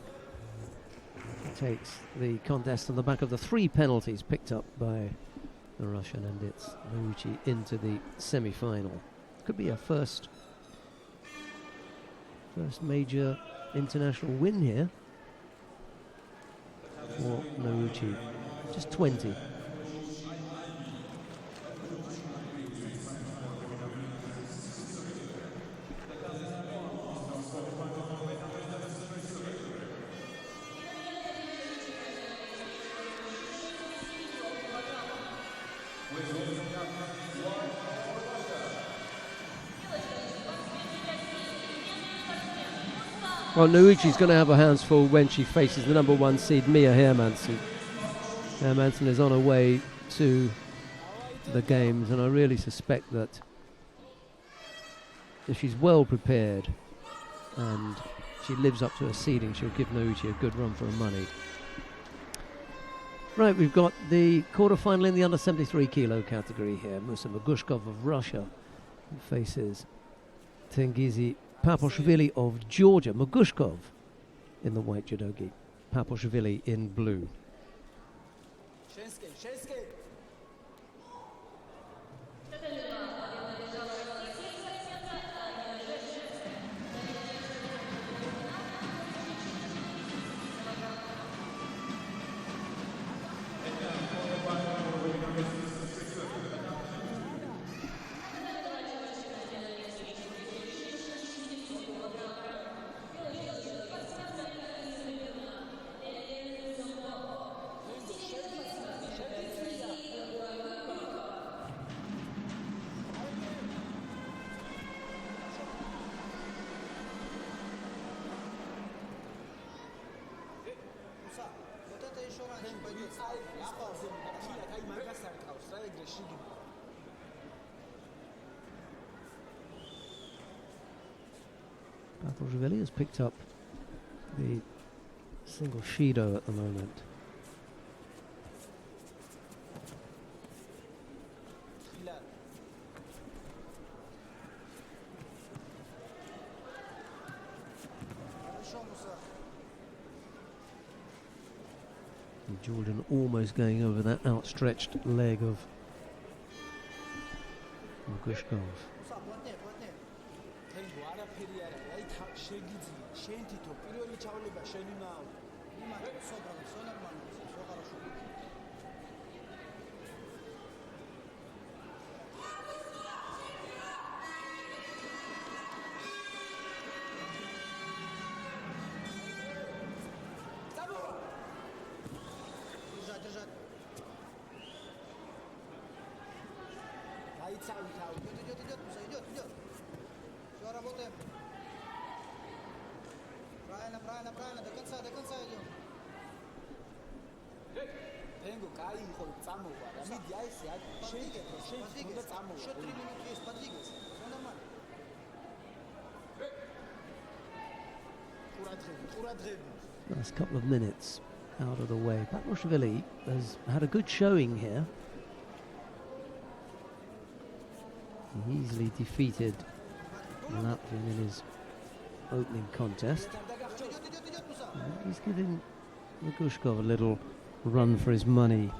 He takes the contest on the back of the 3 penalties picked up by the Russian, and it's Luigi into the semi-final. Could be a first major international win here for Luigi. Just 20. Well, Luigi's going to have her hands full when she faces the number 1 seed, Mia Hermansen. Hermansen is on her way to the games, and I really suspect that if she's well prepared and she lives up to her seeding, she'll give Luigi a good run for her money. Right, we've got the quarterfinal in the under 73 kilo category here. Musa Magushkov of Russia faces Tengizi Paposhvili of Georgia. Magushkov in the white judogi, Paposhvili in blue. Patrashvili has picked up the single Shido at the moment. And Jordan almost going over that outstretched leg of Gushkov. Идет. Все, работаем. Правильно. До конца идем. Еще 3 минуты есть, подвигайся. Все нормально. Last couple of minutes out of the way. Patrashvili has had a good showing here. He easily defeated Latvian in his opening contest. And he's giving Gushkov a little run for his money.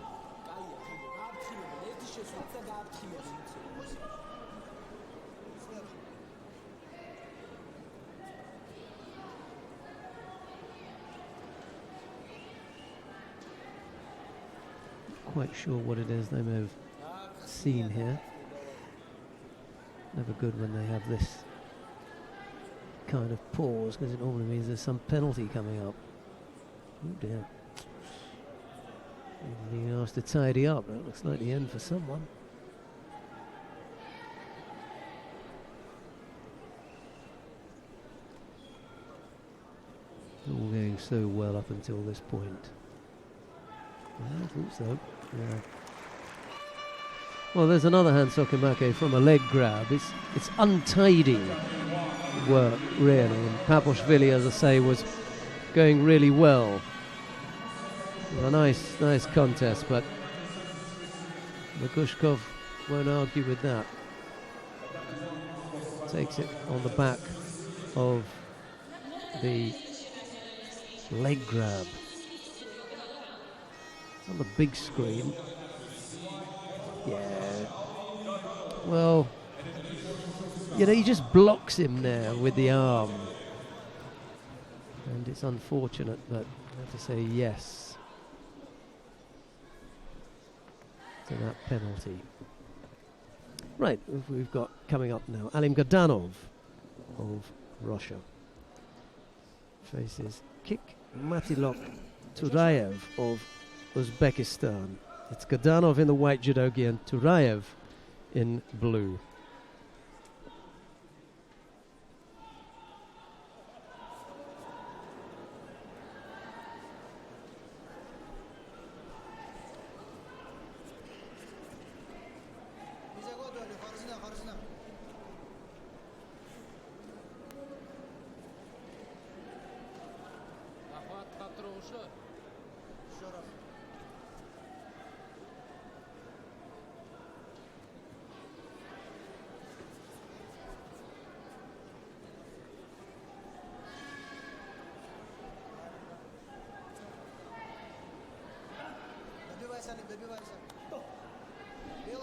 Not quite sure what it is they may have seen here. Never good when they have this kind of pause, because it normally means there's some penalty coming up. Oh dear. Being asked to tidy up. That looks like the end for someone. All going so well up until this point. I think so. Yeah. Well, there's another hand sokimake from a leg grab. It's untidy work, really. And Patrashvili, as I say, was going really well. It was a nice contest, but Gushkov won't argue with that. Takes it on the back of the leg grab. On the big screen. Yeah. Well, he just blocks him there with the arm. And it's unfortunate, but I have to say yes to that penalty. Right, we've got coming up now Alim Gadanov of Russia faces Kikmatilok Turayev of Uzbekistan. It's Gadanov in the white judogi and Turayev in blue.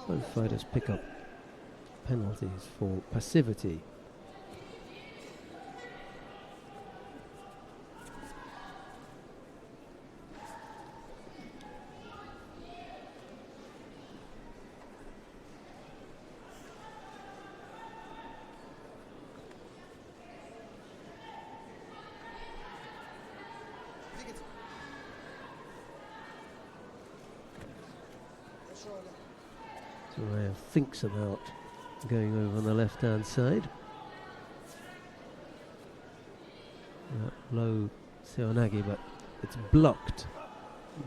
Both fighters pick up penalties for passivity. Turayev thinks about going over on the left-hand side. Low Seonagi, but it's blocked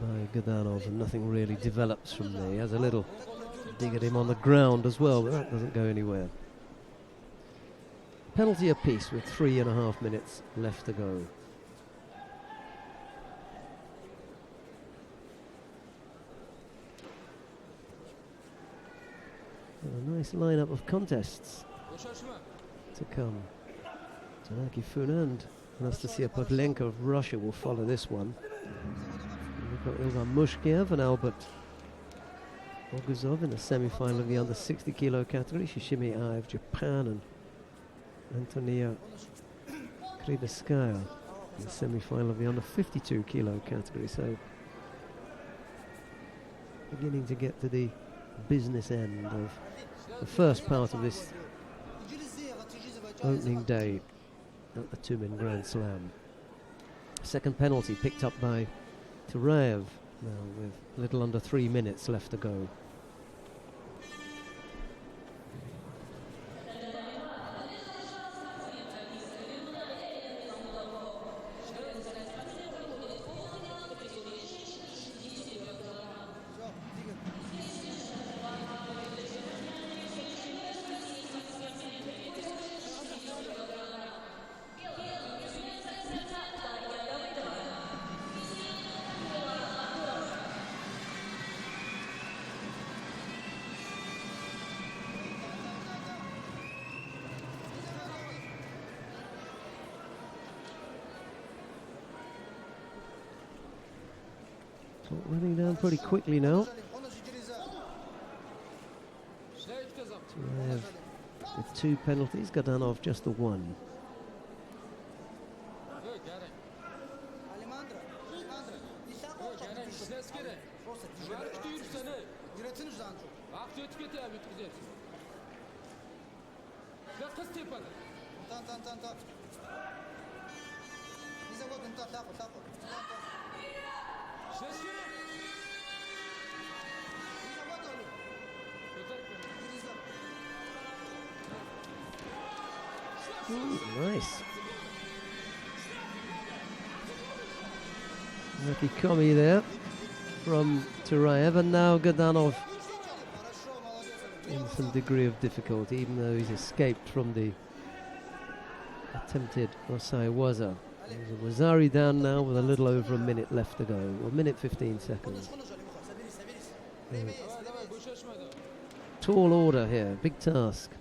by Gadanov and nothing really develops from there. He has a little dig at him on the ground as well, but that doesn't go anywhere. penalty apiece with 3.5 minutes left to go. A nice lineup of contests to come. Tanaki Funa and Anastasia Pavlenko of Russia will follow this one. And we've got Ilvan Mushkiev and Albert Oguzov in the semi-final of the under 60 kilo category. Shishimi Ai of Japan and Antonia Kriveskaya in the semi-final of the under 52 kilo category. So beginning to get to the business end of the first part of this opening day at the Tyumen Grand Slam. Second penalty picked up by Turaev now with a little under 3 minutes left to go. Running down pretty quickly now. Turaev with 2 penalties, Gadanov just the 1. Ooh, nice. Lucky Komi there from Turaev, and now Gadanov in some degree of difficulty, even though he's escaped from the attempted Osai Waza. Wazari down now with a little over a minute left to go, or 1 minute 15 seconds. Tall order here, big task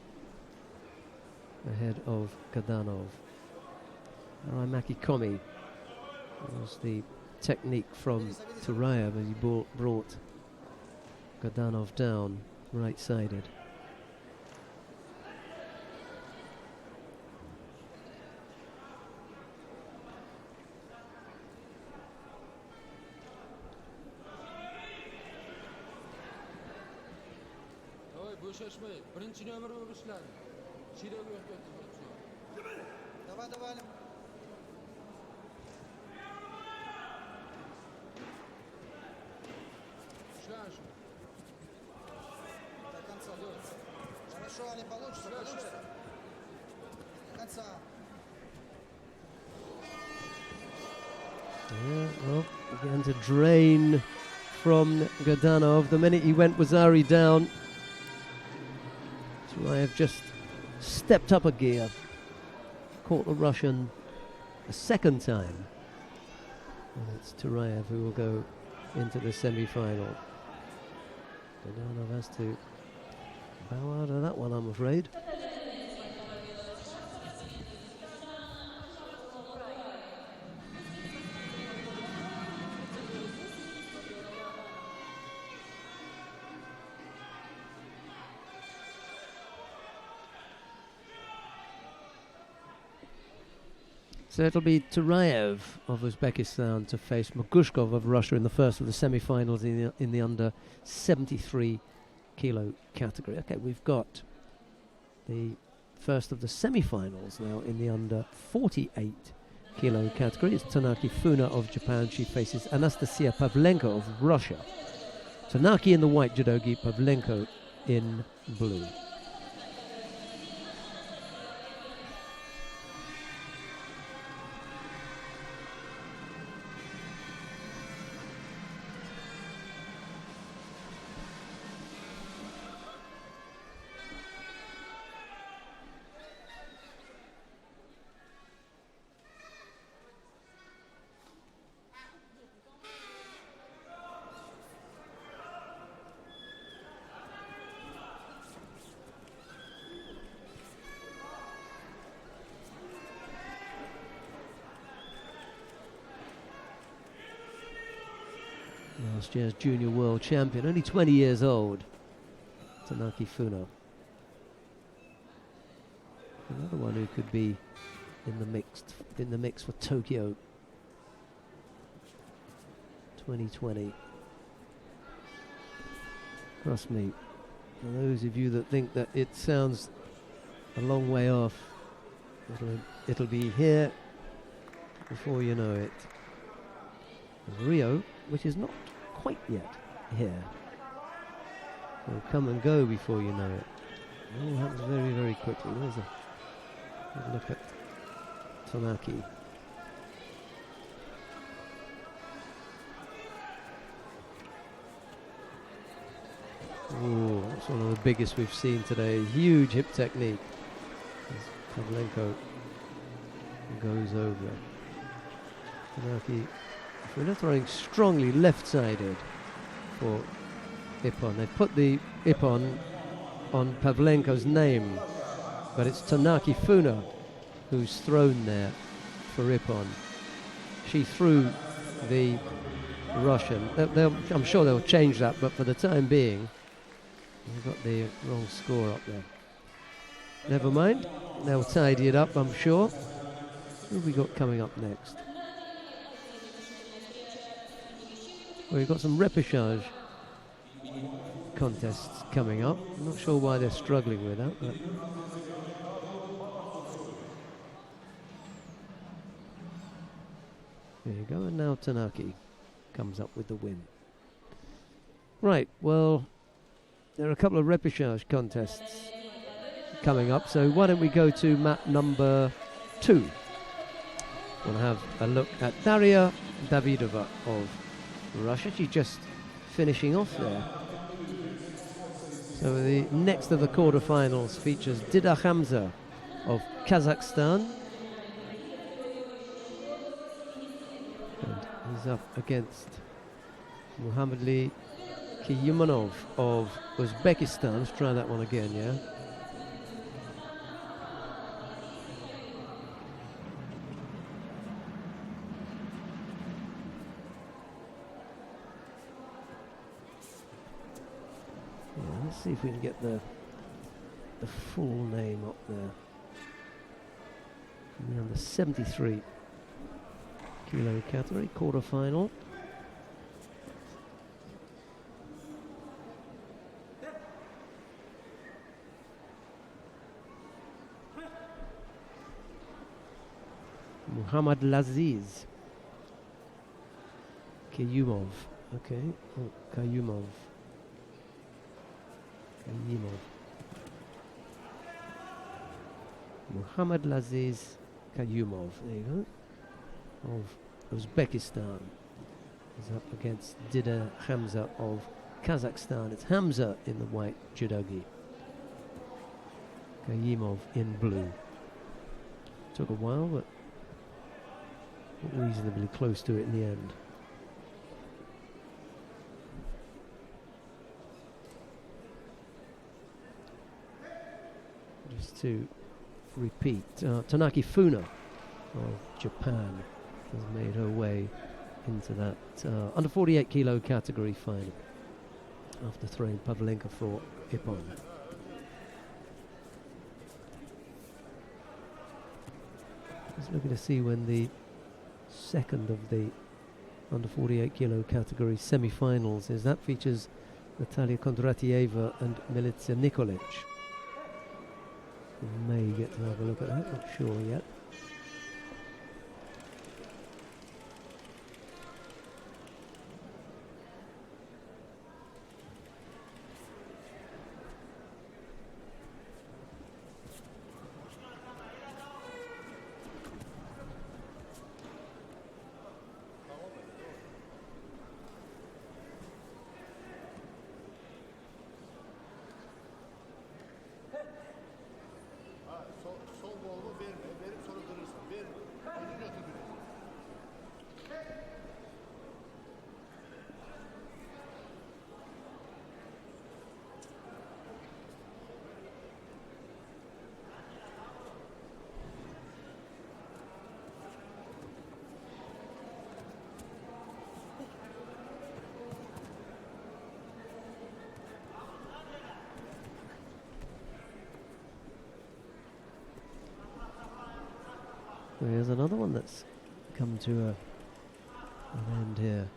ahead of Gadanov. Aramaki Komi was the technique from Turaev as he brought Gadanov down right-sided. Давай. До конца. Хорошо, Али, получится. До конца. Yeah, well, began to drain from Gadanov. The minute he went Wazari down, Turaev just stepped up a gear. Caught the Russian a second time. And it's Turaev who will go into the semi-final. Gadanov has to bow out of that one, I'm afraid. So it'll be Turaev of Uzbekistan to face Magushkov of Russia in the first of the semi-finals in the under 73 kilo category. Okay, we've got the first of the semi-finals now in the under 48 kilo category. It's Tanaki Funa of Japan. She faces Anastasia Pavlenko of Russia. Tanaki in the white judogi, Pavlenko in blue. last year's junior world champion, only 20 years old, Tanaki Funo. Another one who could be in the mix for Tokyo 2020. Trust me, for those of you that think that it sounds a long way off, it'll be here before you know it. Rio, which is not quite yet here, will come and go before you know it. It all happens very, very quickly. There's a look at Tanaki. Ooh, that's one of the biggest we've seen today. Huge hip technique. As Pavlenko goes over. Tanaki Funo throwing strongly left-sided for Ippon. They put the Ippon on Pavlenko's name, but it's Tanaki Funo who's thrown there for Ippon. She threw the Russian. I'm sure they'll change that, but for the time being, they've got the wrong score up there. Never mind, they'll tidy it up, I'm sure. Who have we got coming up next? Well, we've got some repechage contests coming up. I'm not sure why they're struggling with that, but there you go. And now Tanaki comes up with the win. Right, well, there are a couple of repechage contests coming up, so why don't we go to map number 2. We'll have a look at Daria Davidova of Russia. She's just finishing off there. So the next of the quarterfinals features Dida Hamza of Kazakhstan. And he's up against Muhammadli Tyumen of Uzbekistan. Let's try that one again, yeah? Let's see if we can get the full name up there. We're on the 73 kilo category, quarterfinal. Muhammad Laziz Kayumov. Okay, Kayumov. Muhammad Laziz Kayumov, there you go, of Uzbekistan. He's up against Dida Hamza of Kazakhstan. It's Hamza in the white judogi, Kayumov in blue. Took a while, but reasonably close to it in the end. Just to repeat, Tanaki Funo of Japan has made her way into that under 48 kilo category final after throwing Pavlenka for Ippon. Just looking to see when the second of the under 48 kilo category semi-finals is. That features Natalia Kondratieva and Milica Nikolic. We may get to have a look at that, not sure yet. So here's another one that's come to an end here.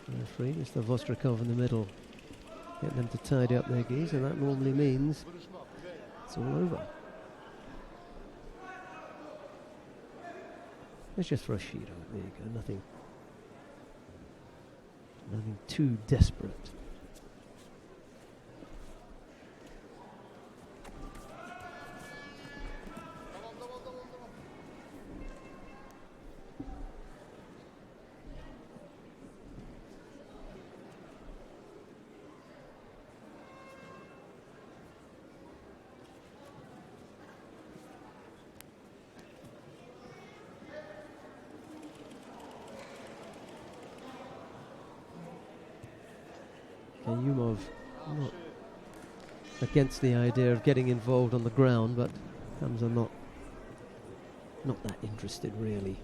Referee, Mr. Vostrikov in the middle. Get them to tidy up their geese, and that normally means it's all over. Let's just throw a sheet on it. There you go. Nothing too desperate. Tyumen not against the idea of getting involved on the ground, but Hamza not that interested really.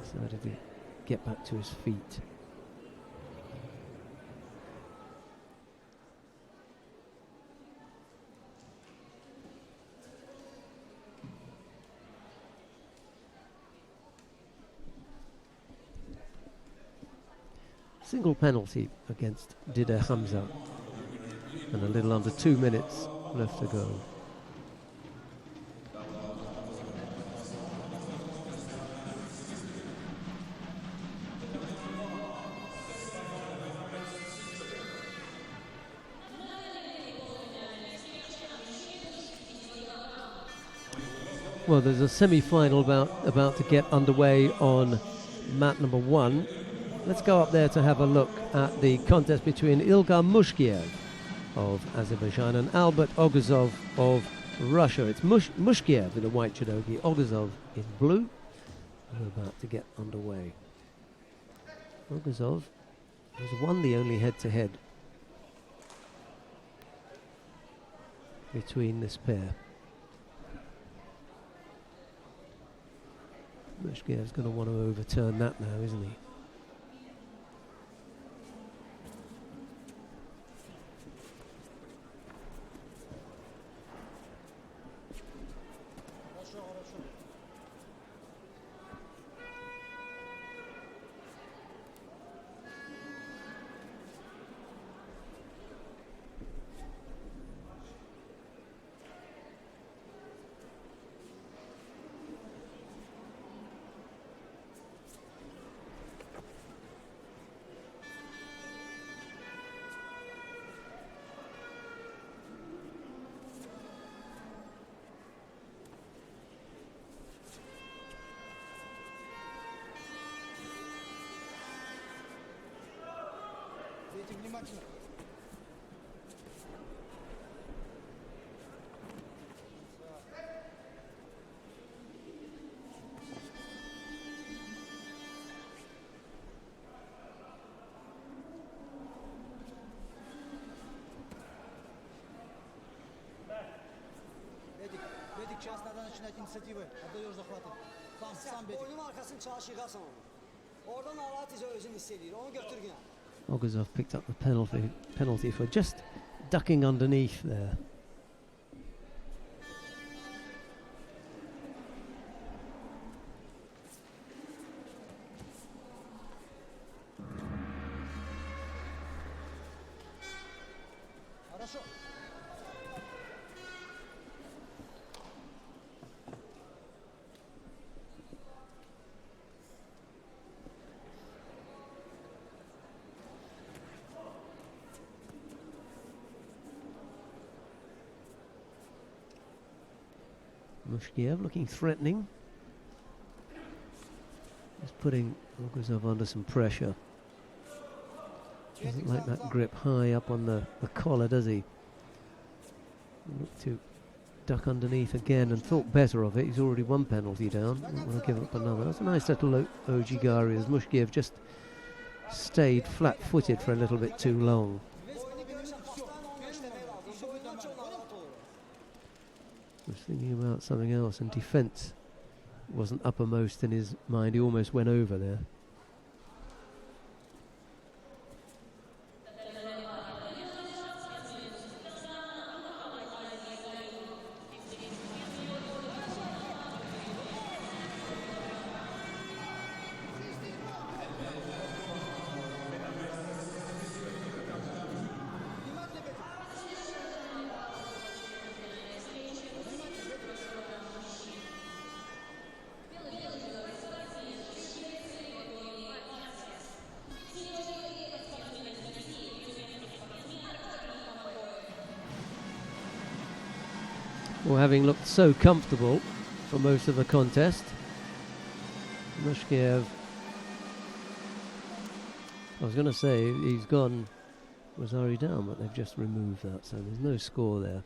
Decided to get back to his feet. Single penalty against Dida Hamza, and a little under 2 minutes left to go. Well, there's a semi-final about to get underway on mat number 1. Let's go up there to have a look at the contest between Ilgar Mushkiev of Azerbaijan and Albert Oguzov of Russia. It's Mushkiev in a white judogi, Oguzov in blue. We're about to get underway. Oguzov has won the only head-to-head between this pair. Mushkiev's going to want to overturn that now, isn't he? Внимательно. Ведик, сейчас надо начинать инициативы. Отдаешь захваты. Сам Ведик. Boynun arkasını çalış yıkarsın onu. Oradan ağlatınca özünü hissediyor. Onu götür yine. Oguzov picked up the penalty for just ducking underneath there. Хорошо. Mushkiev looking threatening. Just putting Oguzov under some pressure. Doesn't like that grip high up on the collar, does he? Look to duck underneath again and thought better of it. He's already one penalty down. Don't want to give up another. That's a nice little ojigari as Mushkiev just stayed flat-footed for a little bit too long. Was thinking about something else, and defence wasn't uppermost in his mind. He almost went over there. for having looked so comfortable for most of the contest. Mushkiev, I was going to say he's gone Rosari down, but they've just removed that, so there's no score there.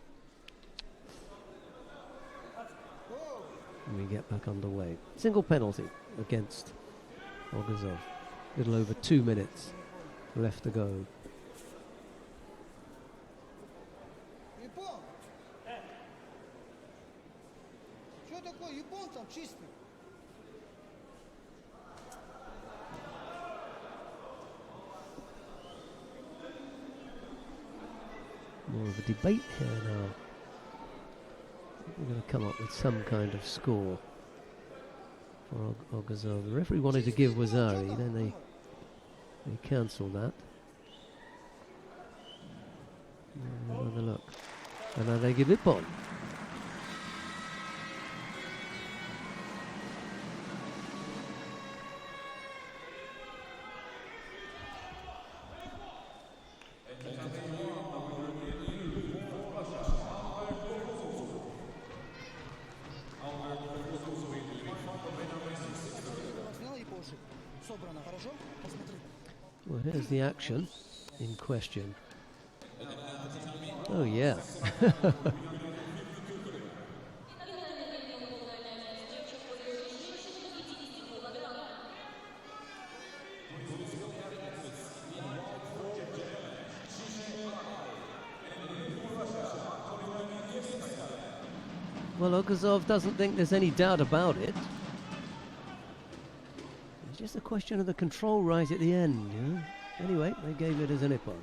And we get back underway. Single penalty against Ogazov. A little over 2 minutes left to go. Япон! Что такое япон там чистый? More of a debate here now. We're going to come up with some kind of score for Ogazov. The referee wanted to give Wazari, then they cancelled that. Another look. And now they give Ippon. Well, here's the action in question. Oh, yeah. Well, Ogazov doesn't think there's any doubt about it. It's just a question of the control right at the end, you know? Anyway, they gave it as an Ippon.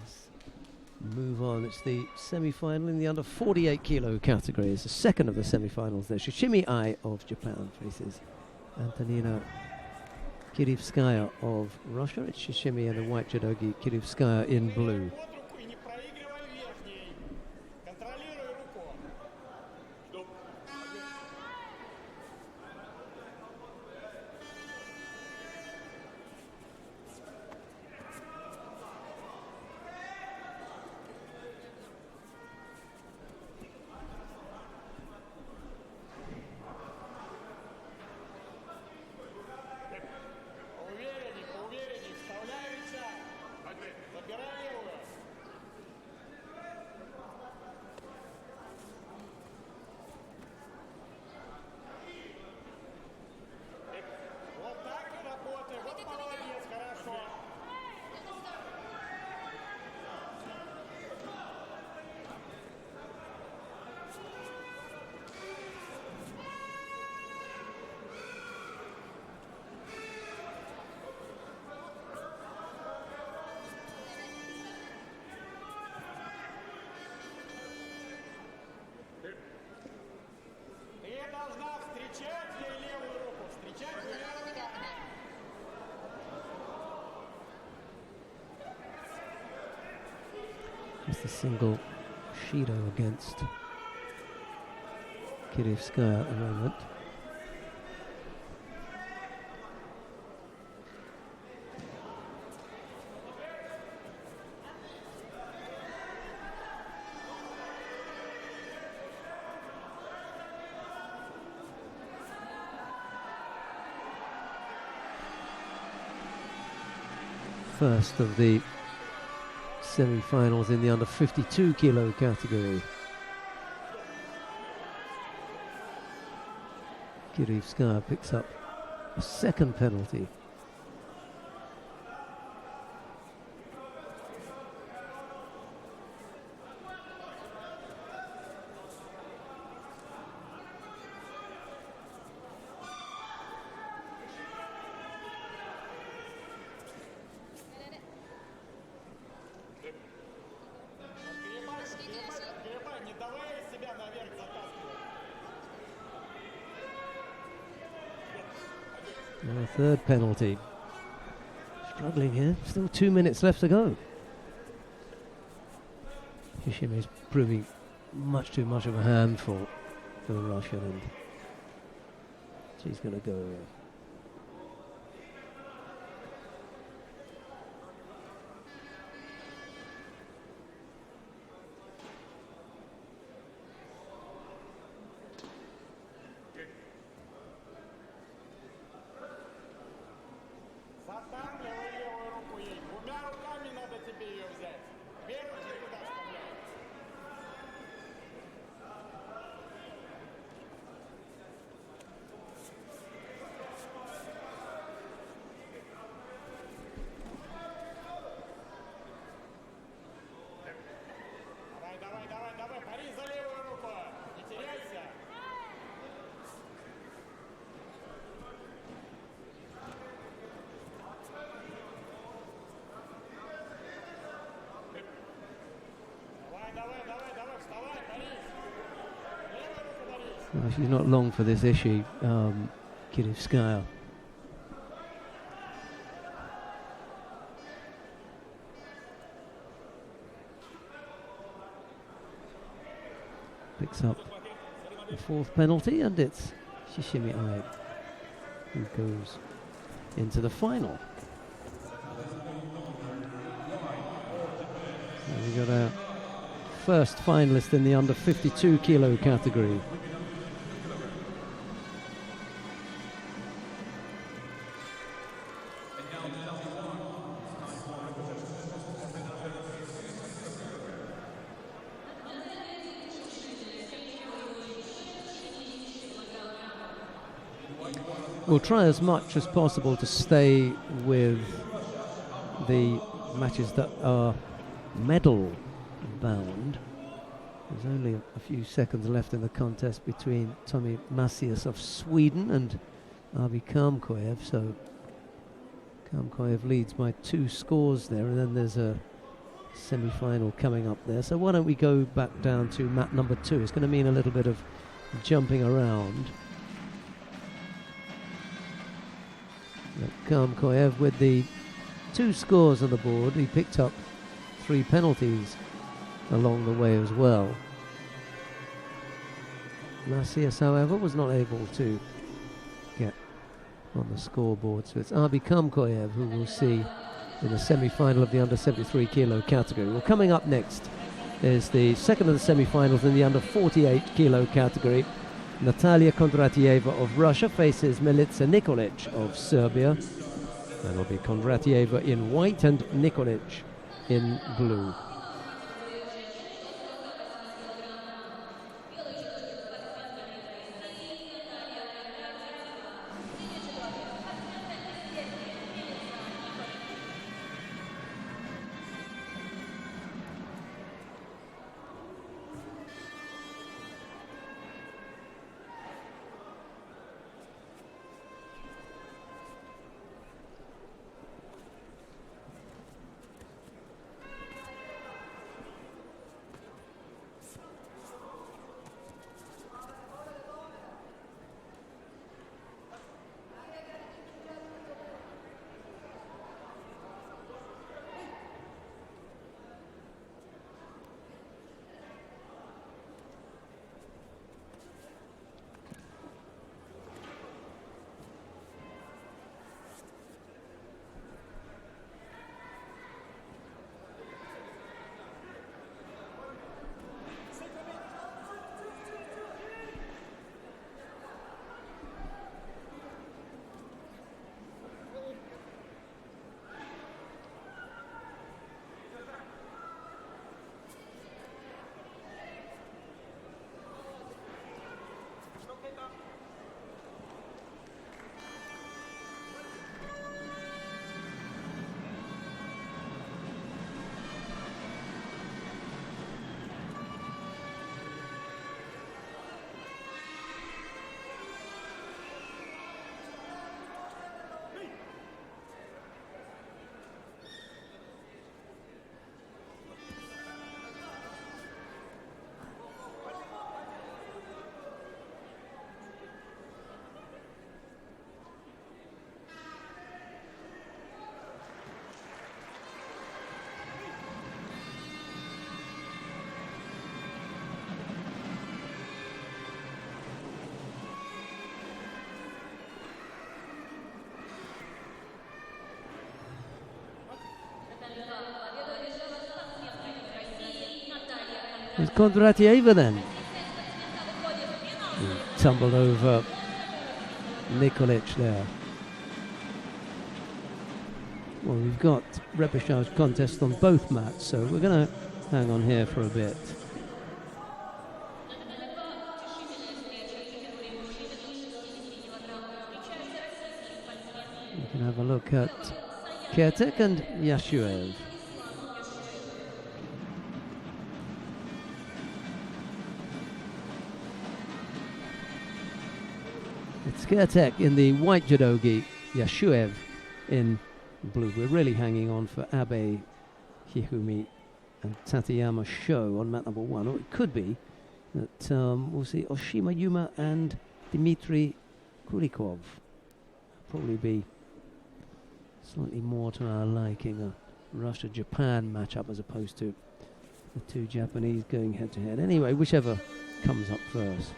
Let's move on. It's the semi-final in the under 48 kilo category. It's the second of the semi-finals there. Shishimi Ai of Japan faces Antonina Kirivskaya of Russia. It's Shishimi and the white judogi Kirivskaya in blue. It's the single Shido against Kirivskaya at the moment. First of the semi-finals in the under 52 kilo category. Kirivskaya picks up a second penalty. And a third penalty. Struggling here. Still 2 minutes left to go. Shishimi is proving much too much of a handful for the Russian, and she's going to go. Well, she's not long for this, is she, Kirivskaya? Picks up the fourth penalty, and it's Shishimi Abe who goes into the final. So we got our first finalist in the under 52 kilo category. We'll try as much as possible to stay with the matches that are medal bound. There's only a few seconds left in the contest between Tommy Macias of Sweden and Arvi Kamkoev, so Kamkoev leads by 2 scores there, and then there's a semi-final coming up there. So why don't we go back down to mat number 2? It's going to mean a little bit of jumping around. Kamkoev with the 2 scores on the board. He picked up 3 penalties along the way as well. Macias, however, was not able to get on the scoreboard, so it's Arvi Kamkoev who we'll see in the semi-final of the under 73 kilo category. Well, coming up next is the second of the semi-finals in the under 48 kilo category. Natalia Kondratieva of Russia faces Milica Nikolic of Serbia. That'll be Kondratieva in white and Nikolic in blue. It's Kondratieva then. He tumbled over Nikolic there. Well, we've got repechage contest on both mats, so we're going to hang on here for a bit. We can have a look at Kertek and Yashuev. It's Kertek in the white judogi, Yashuev in blue. We're really hanging on for Abe Hihumi and Tateyama Sho on mat number 1, or it could be that we'll see Oshima Yuma and Dmitry Kulikov. Probably be slightly more to our liking, a Russia-Japan matchup as opposed to the two Japanese going head-to-head. Anyway, whichever comes up first.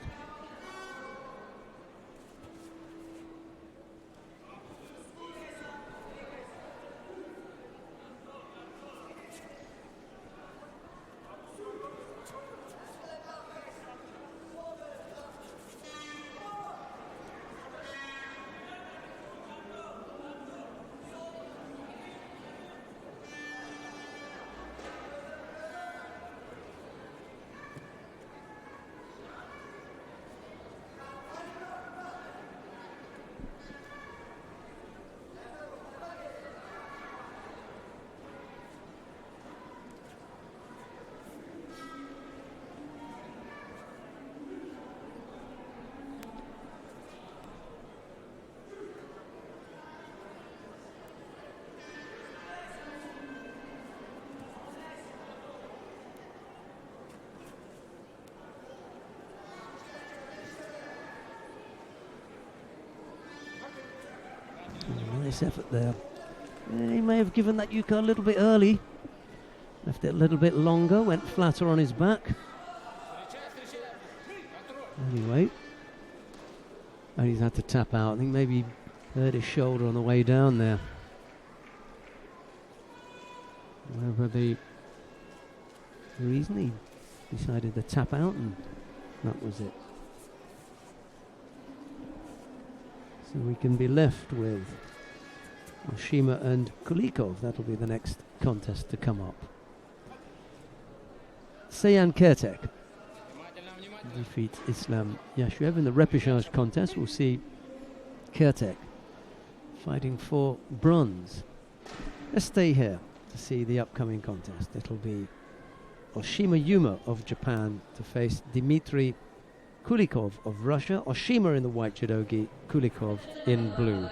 Nice effort there. He may have given that Yuka a little bit early. Left it a little bit longer, went flatter on his back. Anyway. And he's had to tap out. I think maybe he hurt his shoulder on the way down there. Whatever the reason, he decided to tap out, and that was it. So we can be left with Oshima and Kulikov. That'll be the next contest to come up. Seiyan Kertek defeats Islam Yashuev in the repechage contest. We'll see Kertek fighting for bronze. Let's stay here to see the upcoming contest. It'll be Oshima Yuma of Japan to face Dmitry Kulikov of Russia. Oshima in the white judogi, Kulikov in blue.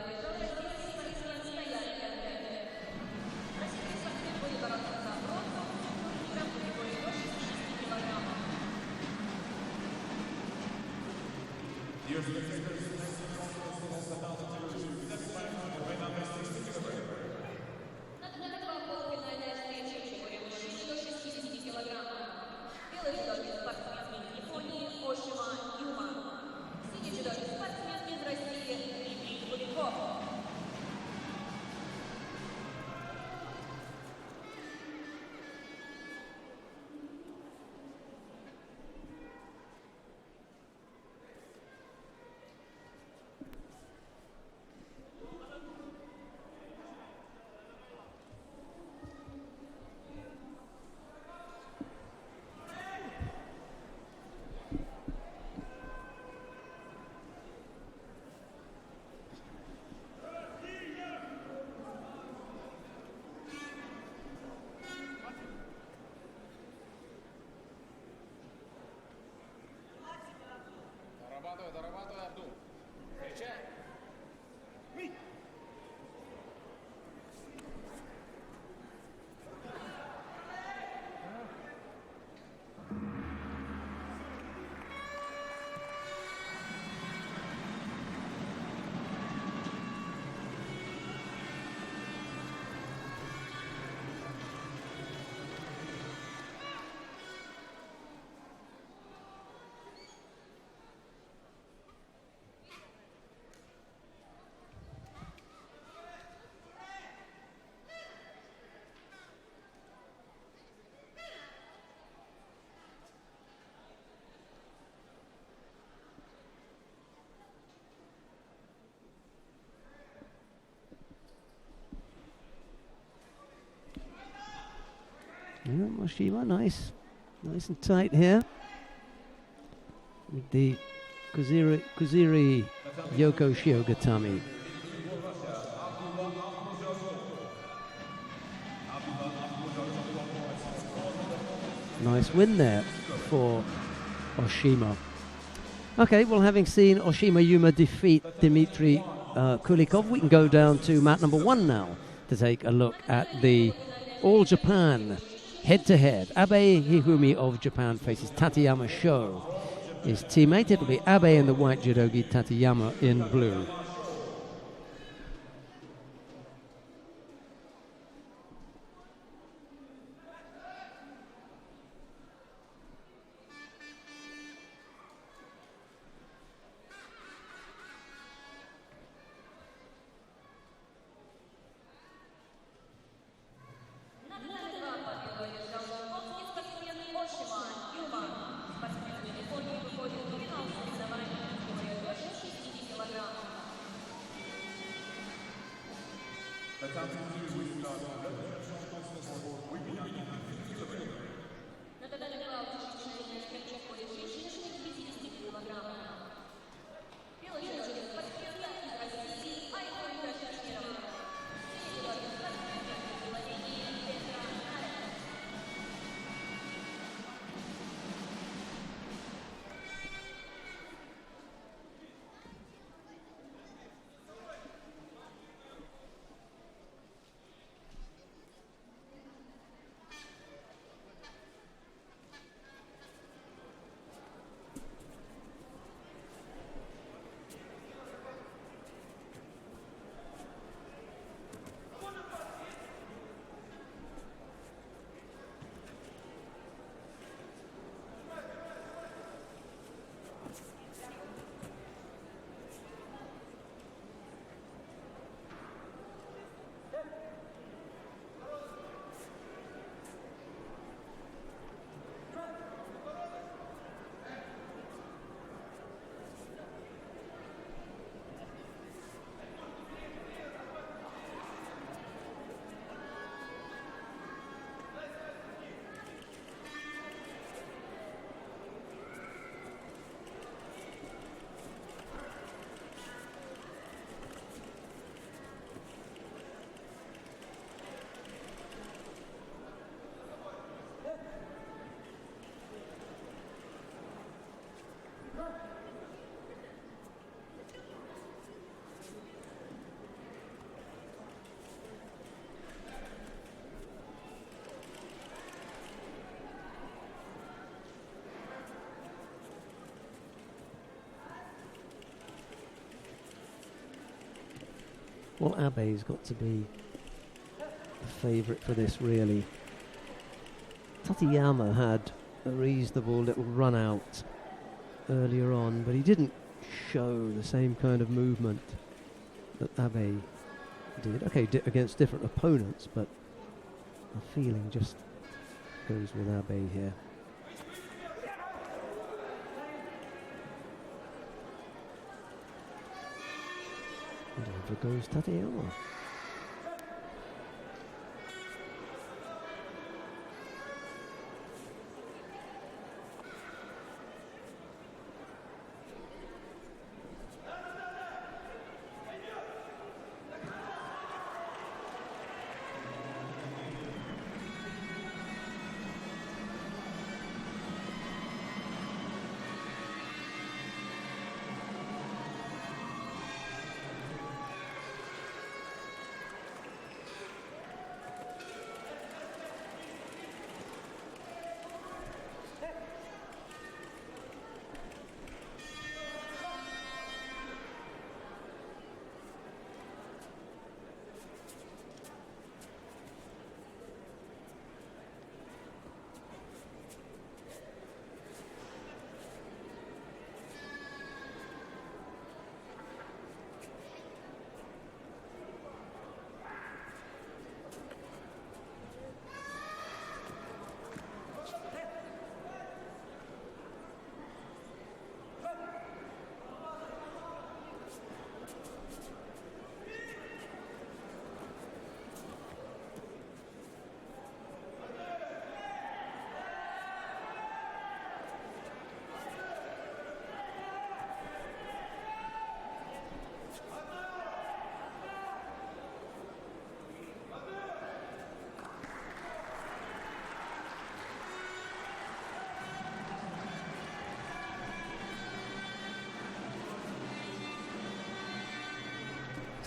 Yeah, Oshima, nice and tight here with the Kuziri Yoko Shiogatami. Nice win there for Oshima. Okay, well, having seen Oshima Yuma defeat Dmitry Kulikov, we can go down to mat number 1 now to take a look at the All Japan Head-to-head, Abe Hifumi of Japan faces Tateyama Sho. His teammate, it'll be Abe in the white judogi, Tateyama in blue. Well, Abe's got to be the favourite for this, really. Tateyama had a reasonable little run out earlier on, but he didn't show the same kind of movement that Abe did. Okay, against different opponents, but the feeling just goes with Abe here. And over goes Tateyama.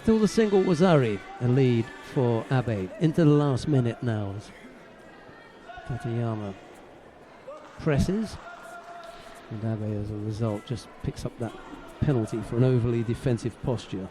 Still the single Wazari, a lead for Abe into the last minute now. Tateyama presses, and Abe, as a result, just picks up that penalty for an overly defensive posture.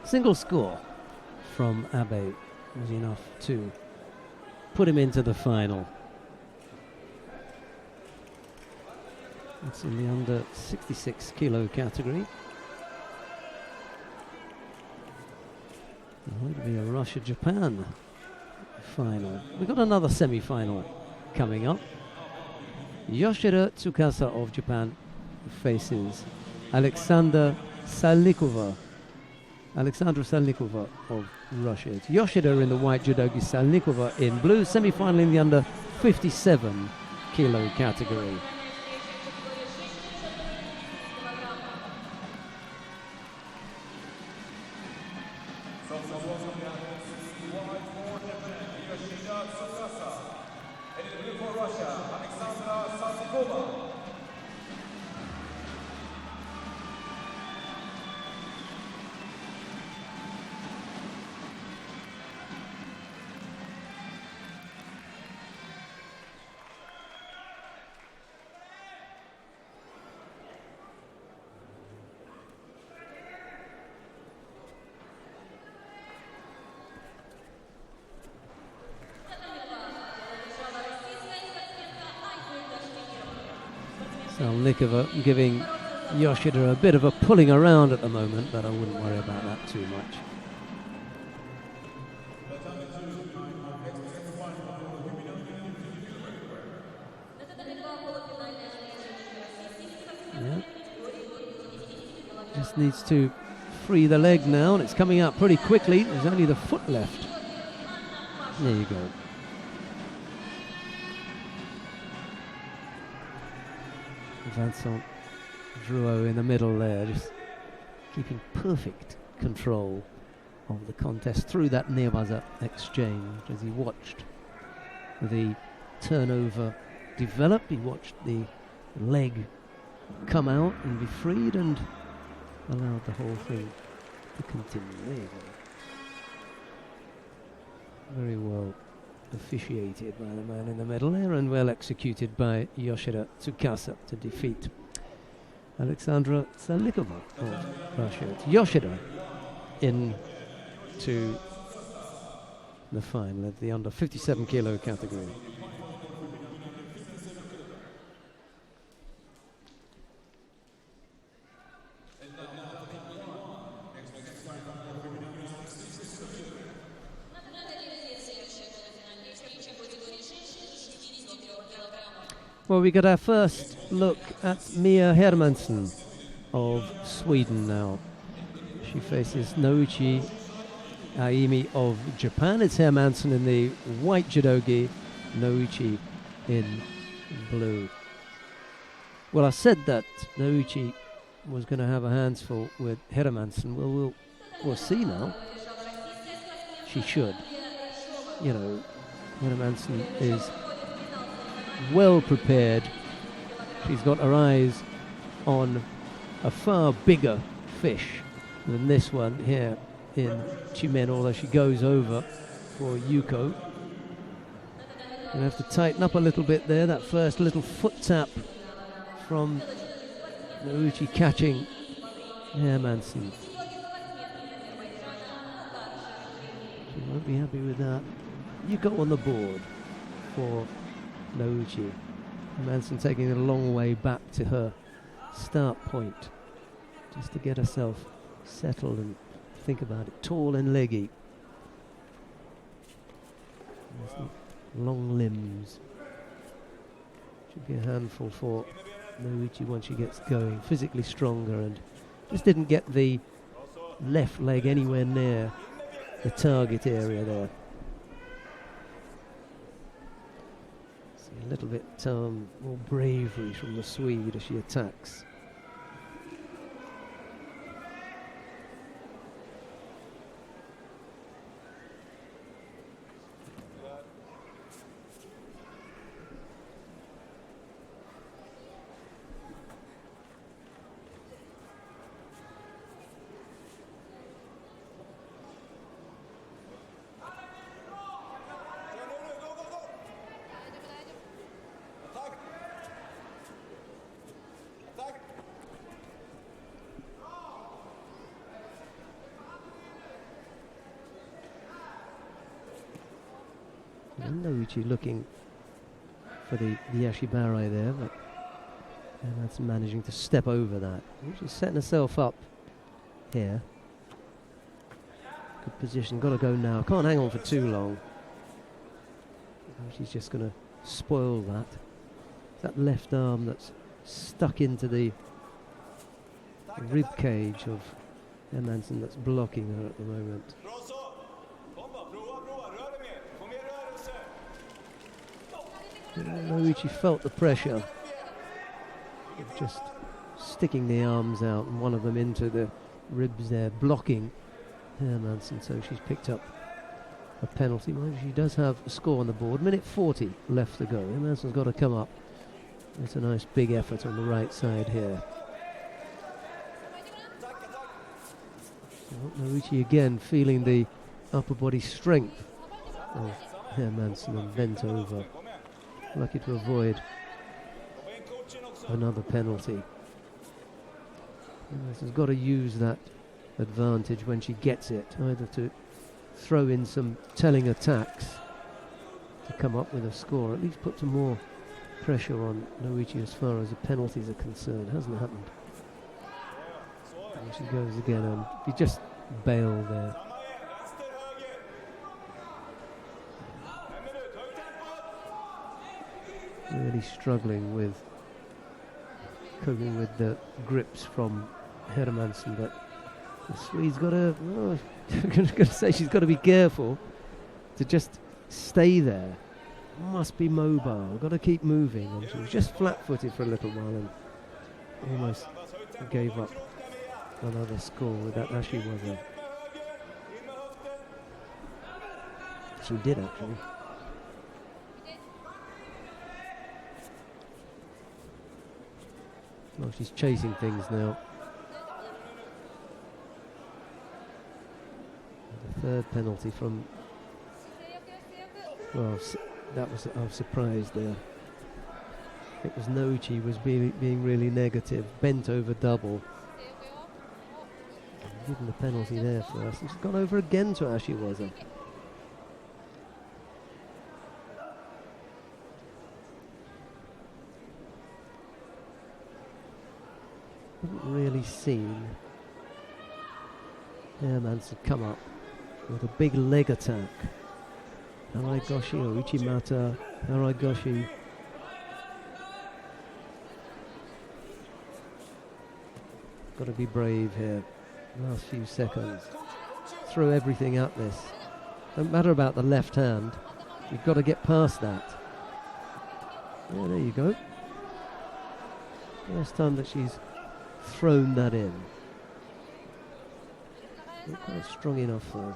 Single score from Abe was enough to put him into the final. It's in the under 66 kilo category. It'll be a Russia-Japan final. We've got another semi-final coming up. Yoshida Tsukasa of Japan faces Alexandra Salnikova of Russia. It's Yoshida in the white judogi, Salnikova in blue. Semi-final in the under 57 kilo category. Salnikova giving Yoshida a bit of a pulling around at the moment, but I wouldn't worry about that too much. Yeah. Just needs to free the leg now, and it's coming out pretty quickly. There's only the foot left. There you go. Vincent Drouot in the middle there, just keeping perfect control of the contest through that near-buzzer exchange as he watched the turnover develop. He watched the leg come out and be freed and allowed the whole thing to continue. There you go. Very well officiated by the man in the middle there, and well executed by Yoshida Tsukasa to defeat Alexandra Salnikova of Russia. It's Yoshida into the final at the under 57 kilo category. Well, we got our first look at Mia Hermansson of Sweden now. She faces Nouchi Aimi of Japan. It's Hermansson in the white judogi, Nouchi in blue. Well, I said that Nouchi was going to have a hands full with Hermansson. Well, we'll see now. She should. You know, Hermansson is well prepared. She's got her eyes on a far bigger fish than this one here in Tyumen, although she goes over for Yuko. Gonna have to tighten up a little bit there. That first little foot tap from Nouchi catching Hermansson. She won't be happy with that. Yuko on the board for Nouchi. Manson taking it a long way back to her start point, just to get herself settled and think about it. Tall and leggy. Long limbs. Should be a handful for Noguchi once she gets going. Physically stronger, and just didn't get the left leg anywhere near the target area there. See a little bit more bravery from the Swede as she attacks. Noguchi looking for the Yashibari there, but that's managing to step over that. She's setting herself up here. Good position, got to go now. Can't hang on for too long. She's just going to spoil that. That left arm that's stuck into the rib cage of Hermansson that's blocking her at the moment. Noguchi felt the pressure of just sticking the arms out and one of them into the ribs there, blocking Hermansson, so she's picked up a penalty. Mind you, she does have a score on the board. Minute 40 left to go. Hermansson's got to come up. It's a nice big effort on the right side here. Noguchi again feeling the upper body strength of Hermansson and bent over. Lucky to avoid another penalty. Hermansson's got to use that advantage when she gets it, either to throw in some telling attacks to come up with a score, at least put some more pressure on Noguchi as far as the penalties are concerned. Hasn't happened. And she goes again, and you just bail there. Really struggling with coping with the grips from Hermansson, but the Swede's got to, I'm going to say she's got to be careful to just stay there. Must be mobile, got to keep moving. And she was just flat-footed for a little while and almost gave up another score with that Ashiwaza. She did actually. Well, she's chasing things now. The third penalty from... Well, that was... I was surprised there. It was Noguchi was being really negative. Bent over double. Given the penalty there for us. She's gone over again to Ashiwaza. Haven't really seen Hermansson come up with a big leg attack. Haraigoshi or Uchimata, Haraigoshi. Got to be brave here. Last few seconds. Throw everything at this. Don't matter about the left hand. You've got to get past that. Yeah, there you go. First time that she's thrown that in. Not quite strong enough though.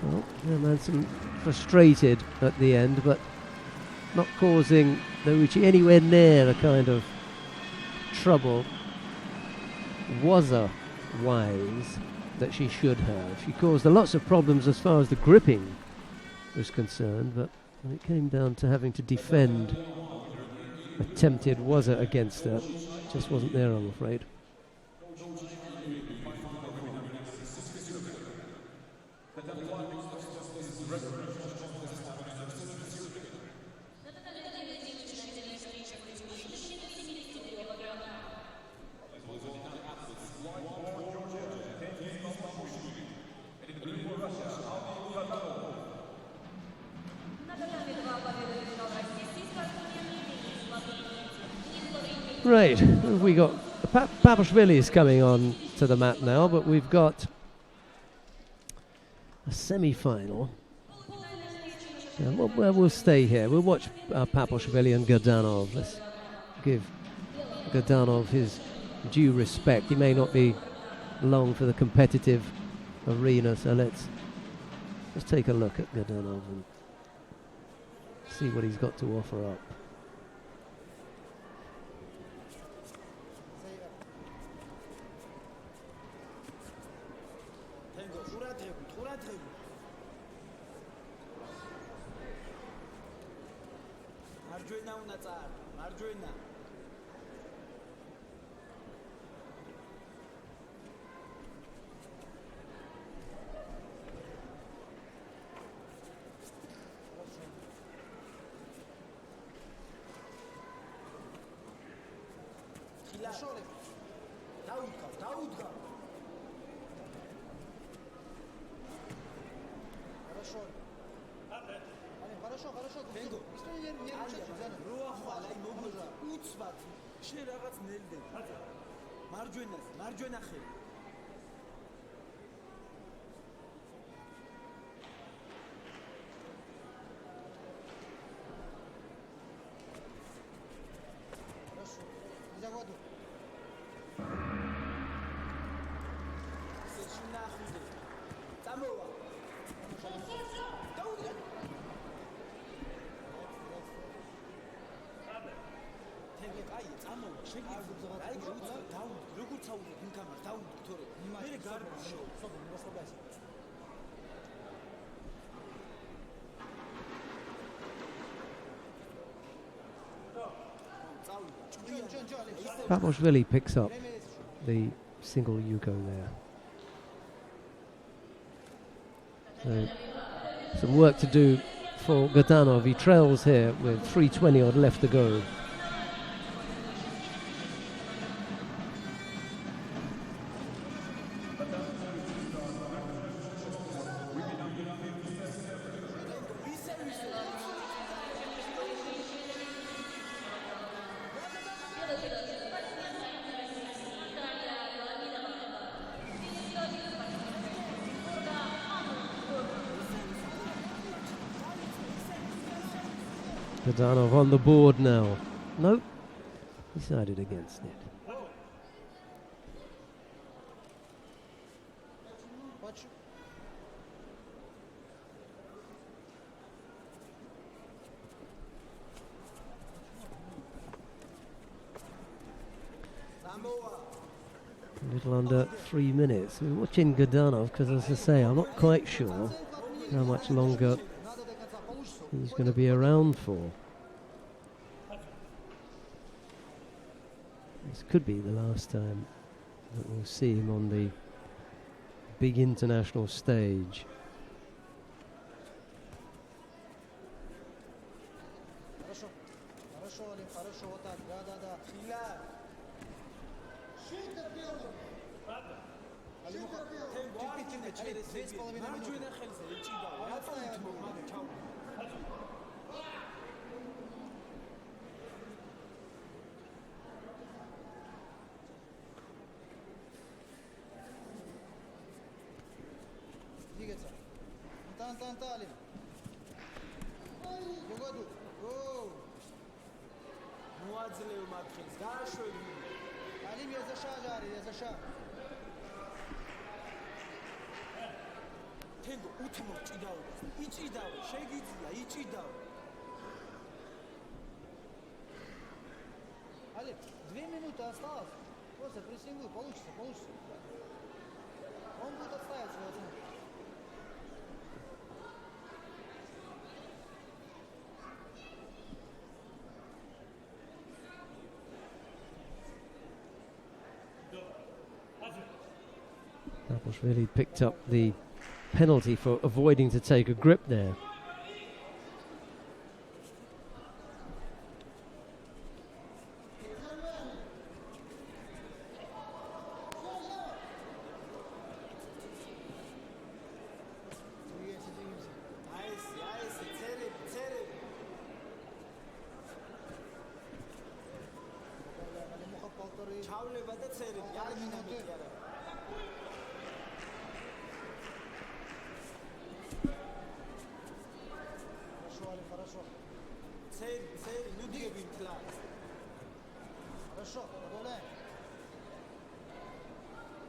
Well, Hermansson frustrated at the end, but not causing Noguchi anywhere near a kind of trouble. Was wise that she should have. She caused lots of problems as far as the gripping was concerned, but when it came down to having to defend attempted Waza against her, just wasn't there, I'm afraid. Right, we got Papashvili is coming on to the mat now, but we've got a semi-final. We'll stay here. We'll watch Papashvili and Godanov. Let's give Godanov his due respect. He may not be long for the competitive arena, so let's take a look at Godanov and see what he's got to offer up. Papashvili picks up the single Yuko there. So some work to do for Godanov. He trails here with 3:20 odd left to go. Godanov on the board now. Nope, decided against it. A little under 3 minutes. We're watching Godanov because, as I say, I'm not quite sure how much longer he's going to be around for. This could be the last time that we'll see him on the big international stage. Олег, 2 минуты осталось. Просто прессингуй, получится. Он будет отстаивать свою оценку. Papashvili picked up the penalty for avoiding to take a grip there.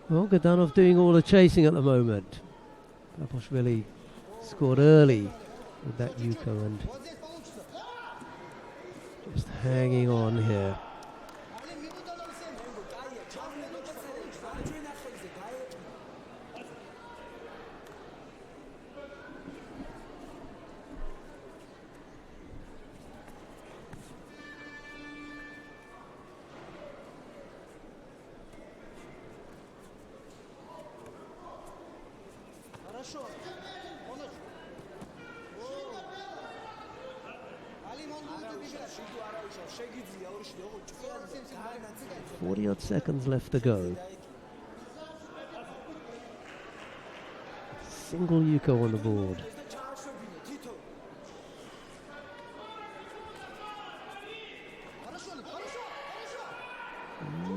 Well, Gadanov doing all the chasing at the moment. Papashvili scored early with that Yuko and just hanging on here. Odd seconds left to go. Single Yuko on the board.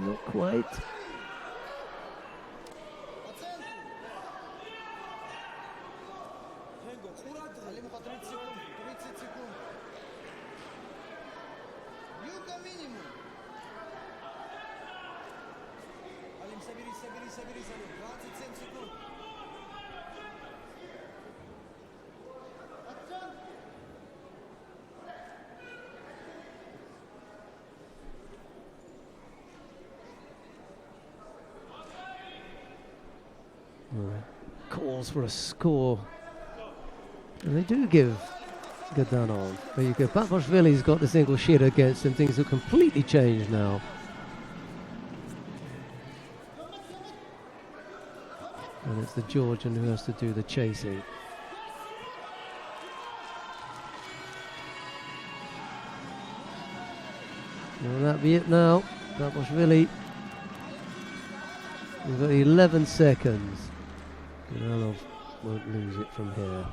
Not quite. Calls for a score, and they do give Gadanov. But you go, Papashvili's got the single shit against him. Things have completely changed now. And it's the Georgian who has to do the chasing. Will that be it now? Papashvili. We've got 11 seconds. Gadanov won't lose it from here.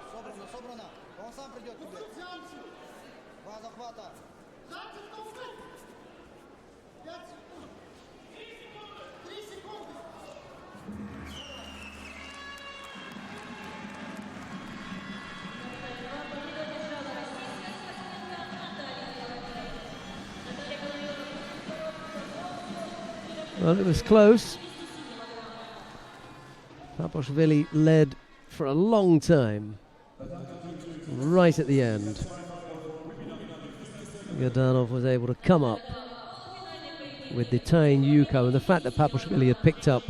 Well, it was close. Papashvili led for a long time, right at the end. Gadanov was able to come up with the tying Yuko, and the fact that Papashvili had picked up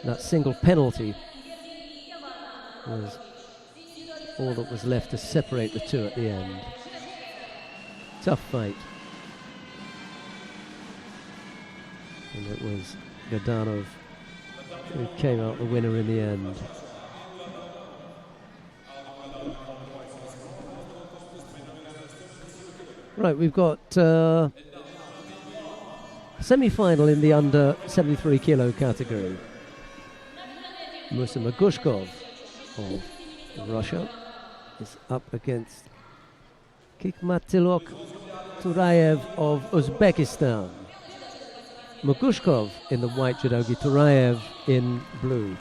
that single penalty was all that was left to separate the two at the end. Tough fight. And it was Gadanov who came out the winner in the end. Right, we've got semi-final in the under 73 kilo category. Musa Magushkov of Russia is up against Kikmatilok Turayev of Uzbekistan. Magushkov in the white judogi, Turayev in blue.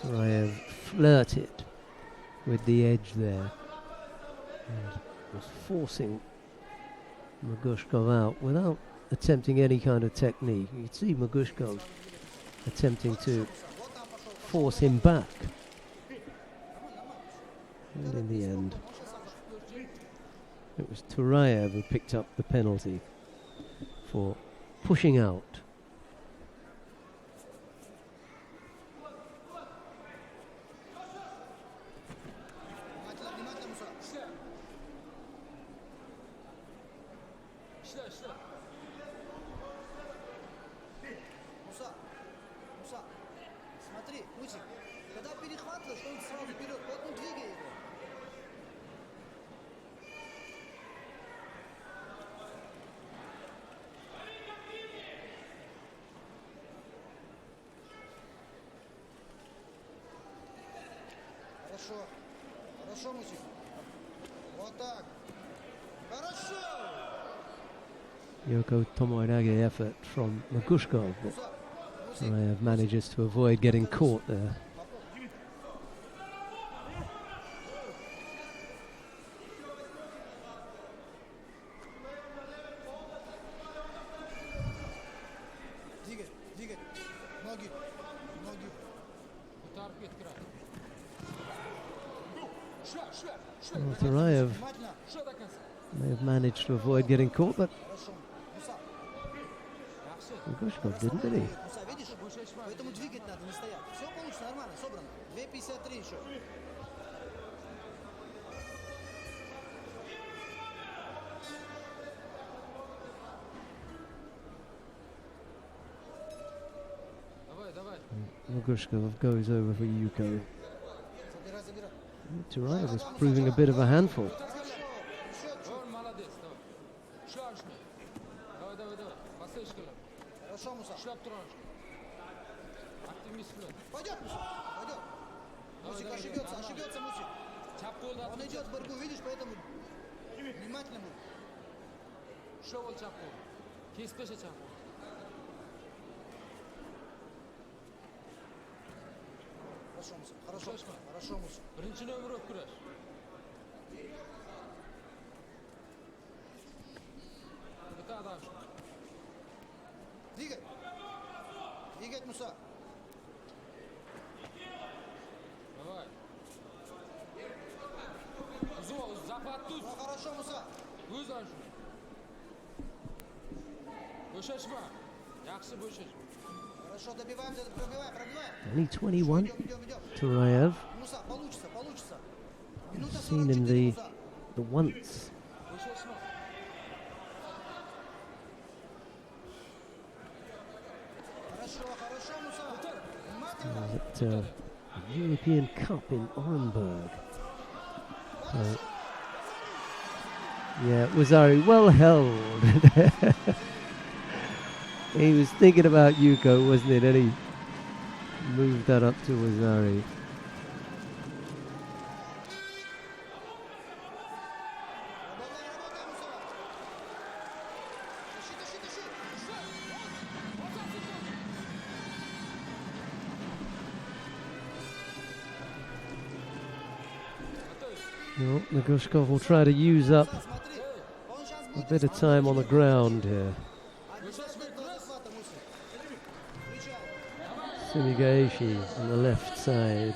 Turayev flirted with the edge there and was forcing Magushkov out without attempting any kind of technique. You could see Magushkov attempting to force him back. And in the end, it was Turayev who picked up the penalty for pushing out. Муса, смотри, Мусик, когда перехватываешь, он сразу вперед, поэтому двигай его. Хорошо, хорошо, Мусик. Вот так. Хорошо! Yoko Tomoirage effort from Magushkov, but Turayev manages to avoid getting caught there. Двигай, двигай. Ноги, ноги. Well, Turayev Внимательно. may have managed to avoid getting caught, but Хорошо. Муса, Magushkov didn't, did he? Муса, видишь? Поэтому двигать надо, не стоять. Все получится нормально, собрано. 2.53 еще. Magushkov goes over for Yuko. Забирай, забирай. Turayev was proving a bit of a handful. Хорошо, Муса. Пойдет, Муса, пойдет. Мусик ошибется, ошибется, Мусик. Он идет в борьбу, видишь, поэтому внимательно будь. Хорошо, Муса, хорошо, хорошо, Муса. Двигай. Двигать, Муса. Ну, хорошо, Муса. Хорошо, добиваемся, пробиваем, пробиваем. Only 21, Идем, идем, идем. Turayev. Муса, получится, получится. Минута Seen in 44, Муса. the once. Хорошо, хорошо, Муса. Внимательно. At the European Cup in Orenburg. Yeah, Wazari well held. He was thinking about Yuko, wasn't it? And he moved that up to Wazari. Работай, работай, Муса. Тащи, тащи, тащи. Well, Magushkov will try to use up Смотри, он сейчас a будет bit of time on the ground here. обязательно до захвата, Муса. Встречай. Sumigaeshi on the left side.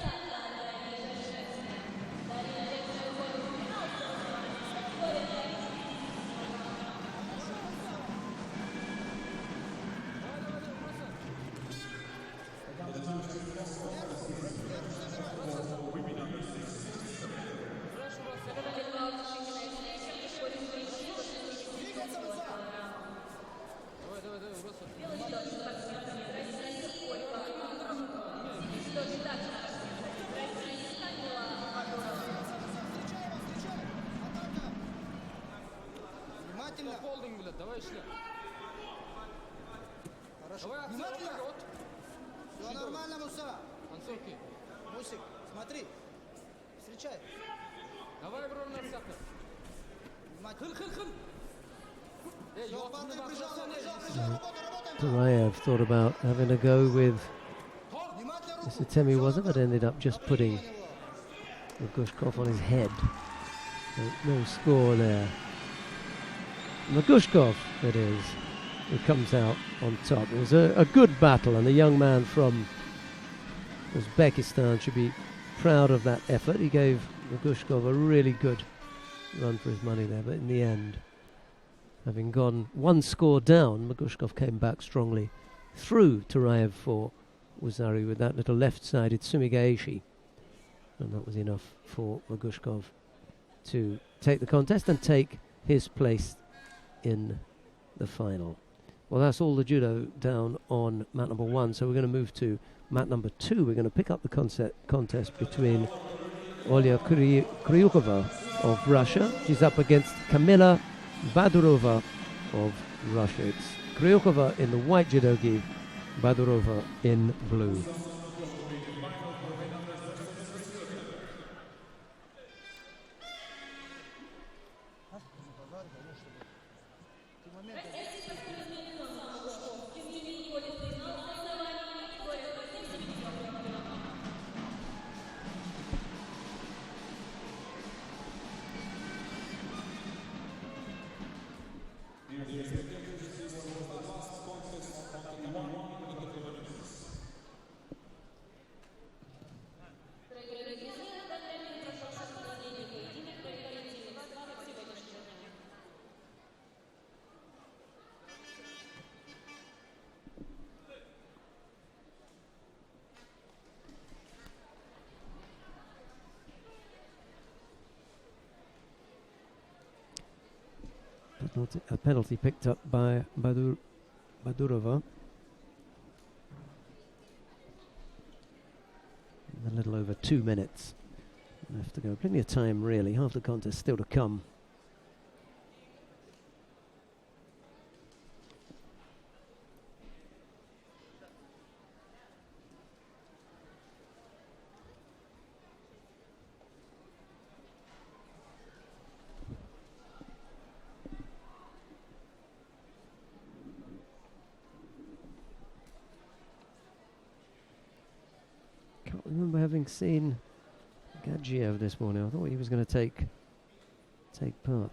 Внимательно. Хорошо. Внимательно. Все нормально, Муса. Мусик, смотри. Встречай. Внимательно. Все, падай, прижал, прижал, прижал. Работай, работаем. Turayev thought about having a go with Внимательно Mr. Temi wasn't, but ended up just putting Magushkov on his head. No score there. Magushkov, it is, who comes out on top. It was a good battle, and the young man from Uzbekistan should be proud of that effort. He gave Magushkov a really good run for his money there, but in the end, having gone one score down, Magushkov came back strongly through Turayev for Uzari with that little left-sided sumigaeshi, and that was enough for Magushkov to take the contest and take his place in the final. Well, that's all the judo down on mat number 1, so we're going to move to mat number 2. We're going to pick up the contest between Olya Kryukova of Russia. She's up against Kamila Badurova of Russia. It's Kryukova in the white judogi, Badurova in blue. A penalty picked up by Badurova. A little over 2 minutes left to go. Plenty of time, really. Half the contest still to come. Can't remember having seen Gadzhiev this morning. I thought he was going to take part.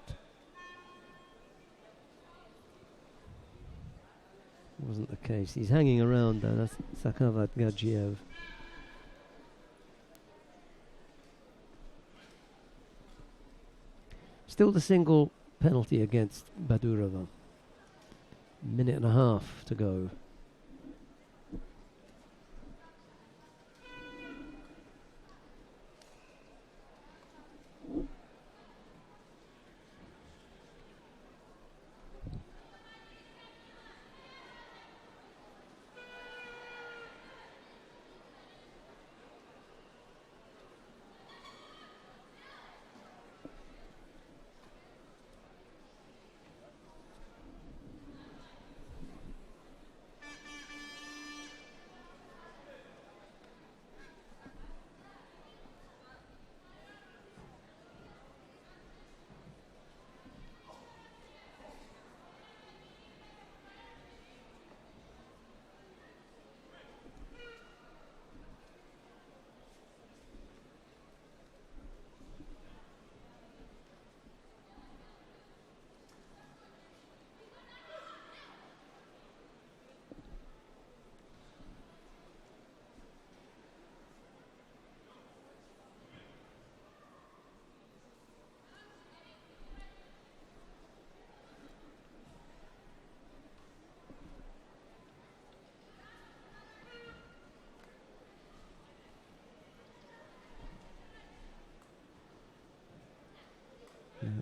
Wasn't the case. He's hanging around though. That's Sakhavat Gadzhiev. Still the single penalty against Badurova. Minute and a half to go.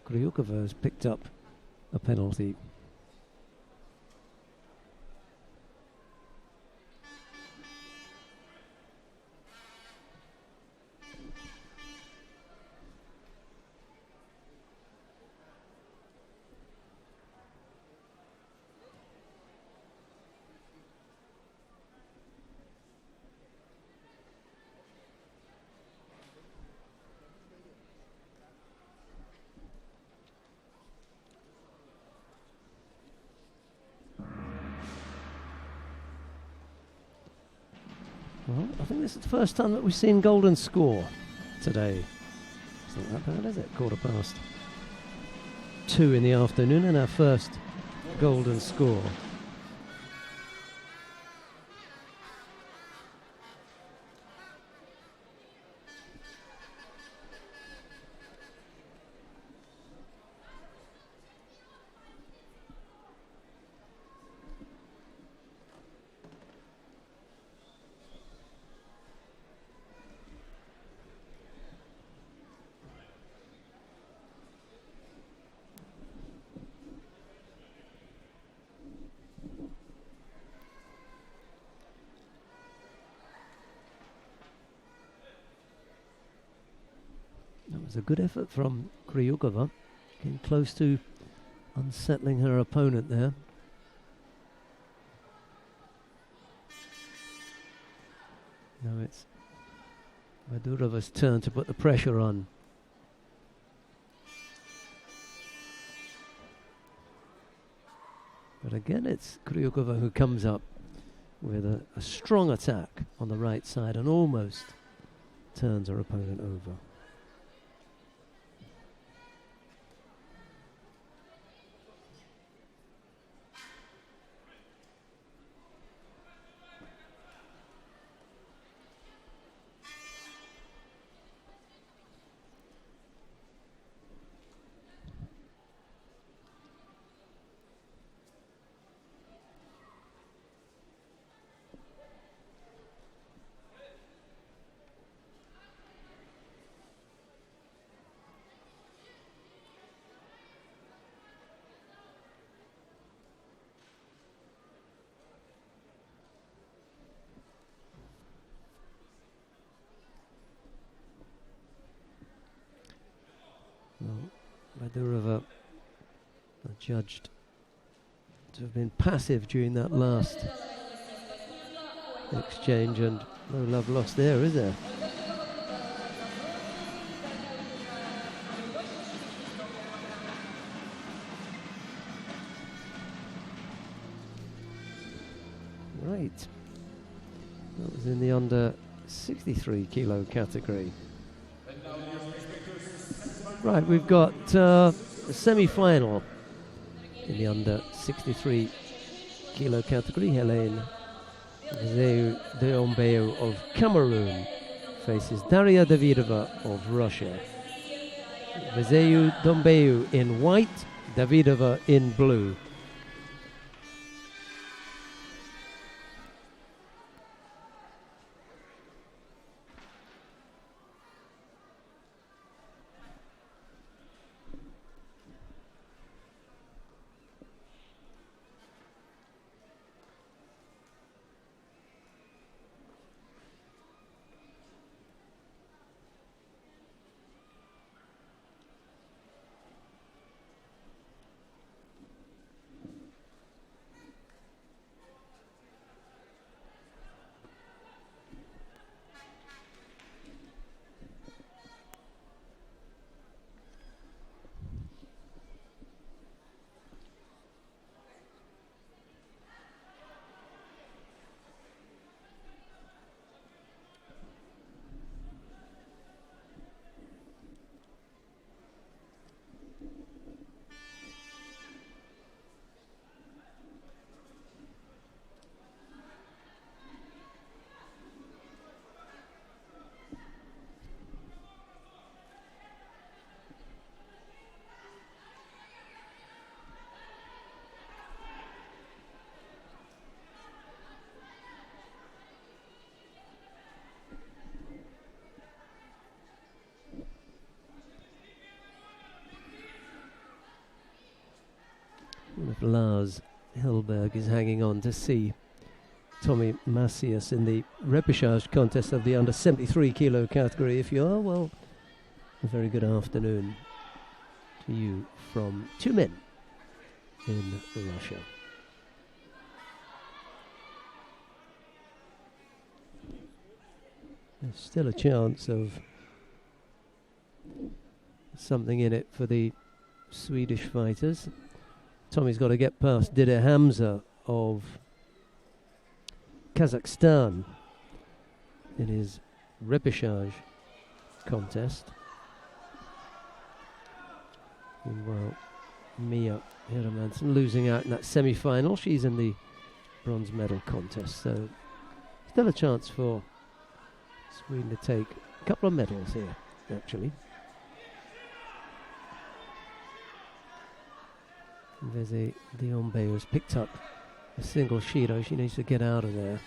Kryukova has picked up a penalty. Well, I think this is the first time that we've seen golden score today. It's not that bad, is it? 2:15 in the afternoon, and our first golden score. That was a good effort from Kryukova, getting close to unsettling her opponent there. Now it's Madurova's turn to put the pressure on. But again, it's Kryukova who comes up with a strong attack on the right side and almost turns her opponent over. Well, Madurova judged to have been passive during that last exchange, and no love lost there, is there? Right. That was in the under 63 kilo category. Right, we've got a semi-final in the under 63 kilo category. Helene Deombeu of Cameroon faces Daria Davidova of Russia. Vezeu Dombeu in white, Davidova in blue. If Lars Hillberg is hanging on to see Tommy Macias in the repechage contest of the under 73 kilo category, if you are, well, a very good afternoon to you from Tyumen in Russia. There's still a chance of something in it for the Swedish fighters. Tommy's got to get past Dide Hamza of Kazakhstan in his repechage contest. Meanwhile, Mia Hiramansen losing out in that semi-final. She's in the bronze medal contest, so still a chance for Sweden to take a couple of medals here, actually. Veze Diombe has picked up a single Shido. She needs to get out of there.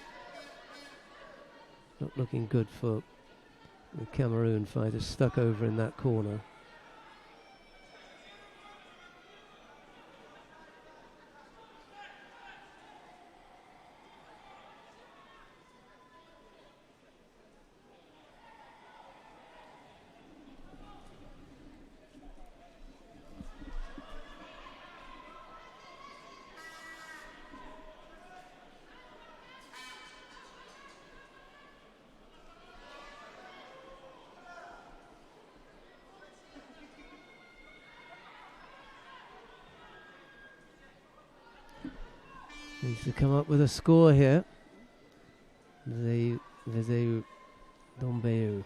Not looking good for the Cameroon fighter, stuck over in that corner. Needs to come up with a score here. Veze Dombeu.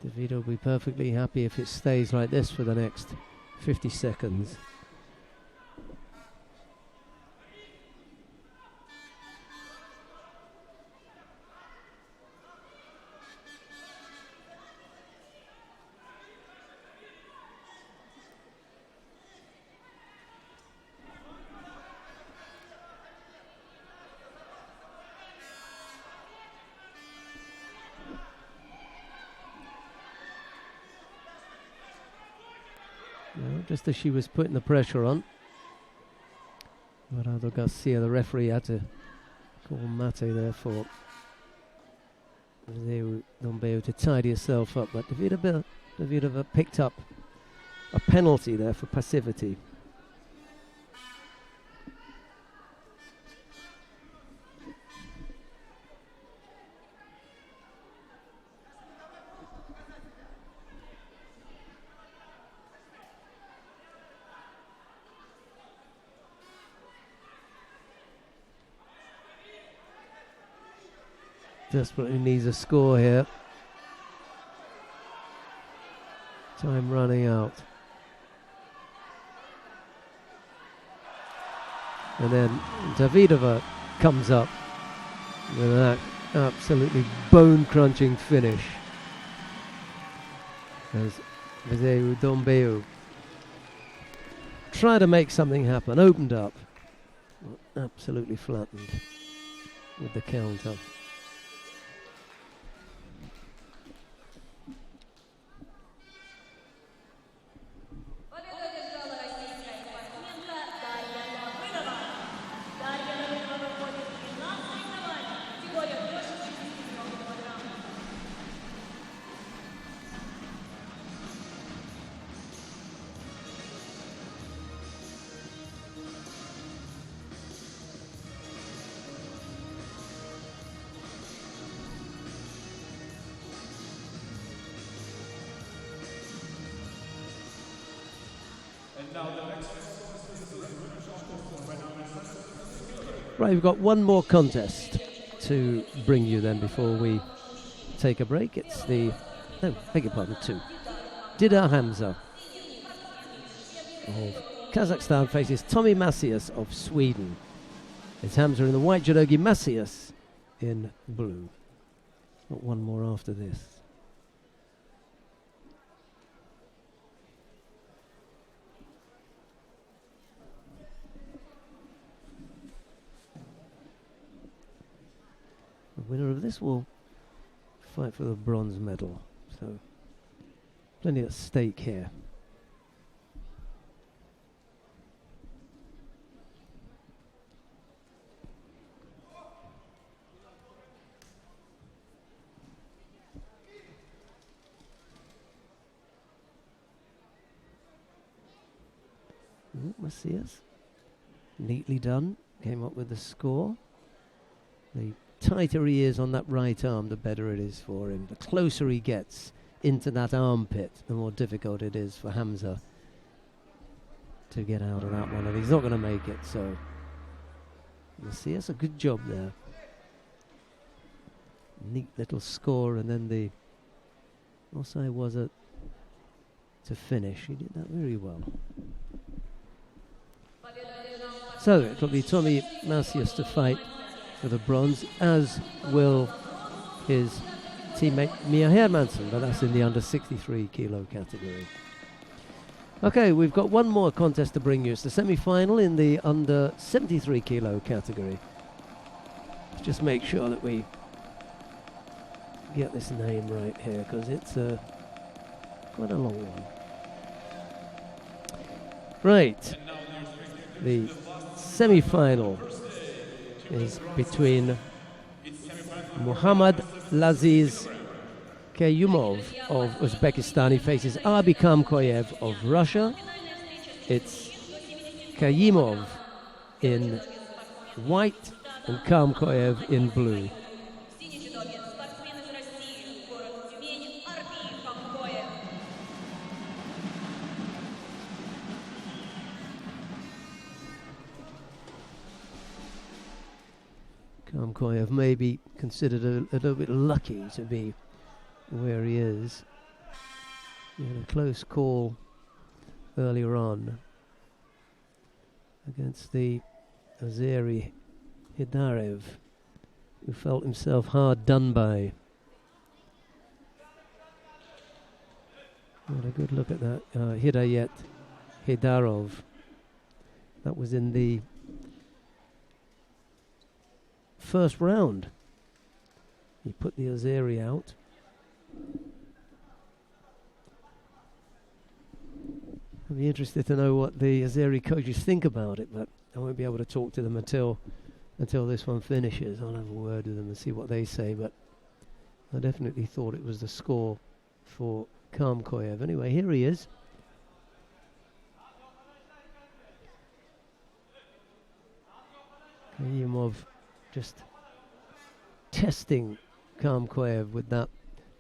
Davido will be perfectly happy if it stays like this for the next 50 seconds. Just as she was putting the pressure on, Gerardo Garcia, the referee, had to call mate there for Dombeu to tidy herself up, but Davidova picked up a penalty there for passivity. Desperately needs a score here. Time running out. And then Davidova comes up with that absolutely bone-crunching finish. As Veze Dombeu tried to make something happen, opened up, absolutely flattened with the counter. Right, we've got one more contest to bring you then before we take a break. It's the, no, beg your pardon, two. Dida Hamza of Kazakhstan faces Tommy Macias of Sweden. It's Hamza in the white judogi, Macias in blue. Got one more after this. The winner of this will fight for the bronze medal, so plenty at stake here. Macias, neatly done, came up with the score. The tighter he is on that right arm, the better it is for him. The closer he gets into that armpit, the more difficult it is for Hamza to get out of that one. And he's not going to make it, so you'll see. That's a good job there. Neat little score, and then the offside was to finish. He did that very well. So it'll be Tommy Macias to fight for the bronze, as will his teammate Mia Hermansson, but that's in the under 63 kilo category. Okay, we've got one more contest to bring you. It's the semi-final in the under 73 kilo category. Let's just make sure that we get this name right here, because it's quite a long one. Right, the semi-final is between Muhammad Laziz Kayumov of Uzbekistan. He faces Arbi Kamkoyev of Russia. It's Kayimov in white and Kamkoyev in blue. Kamkoyev may be considered a little bit lucky to be where he is. He had a close call earlier on against the Azeri Hidarev, who felt himself hard done by. What a good look at that. Hidayet Hidarov. That was in the first round. He put the Azeri out. I'd be interested to know what the Azeri coaches think about it, but I won't be able to talk to them until this one finishes. I'll have a word with them and see what they say, but I definitely thought it was the score for Kamkoyev. Anyway, here he is. Kayumov just testing Kamkoyev with that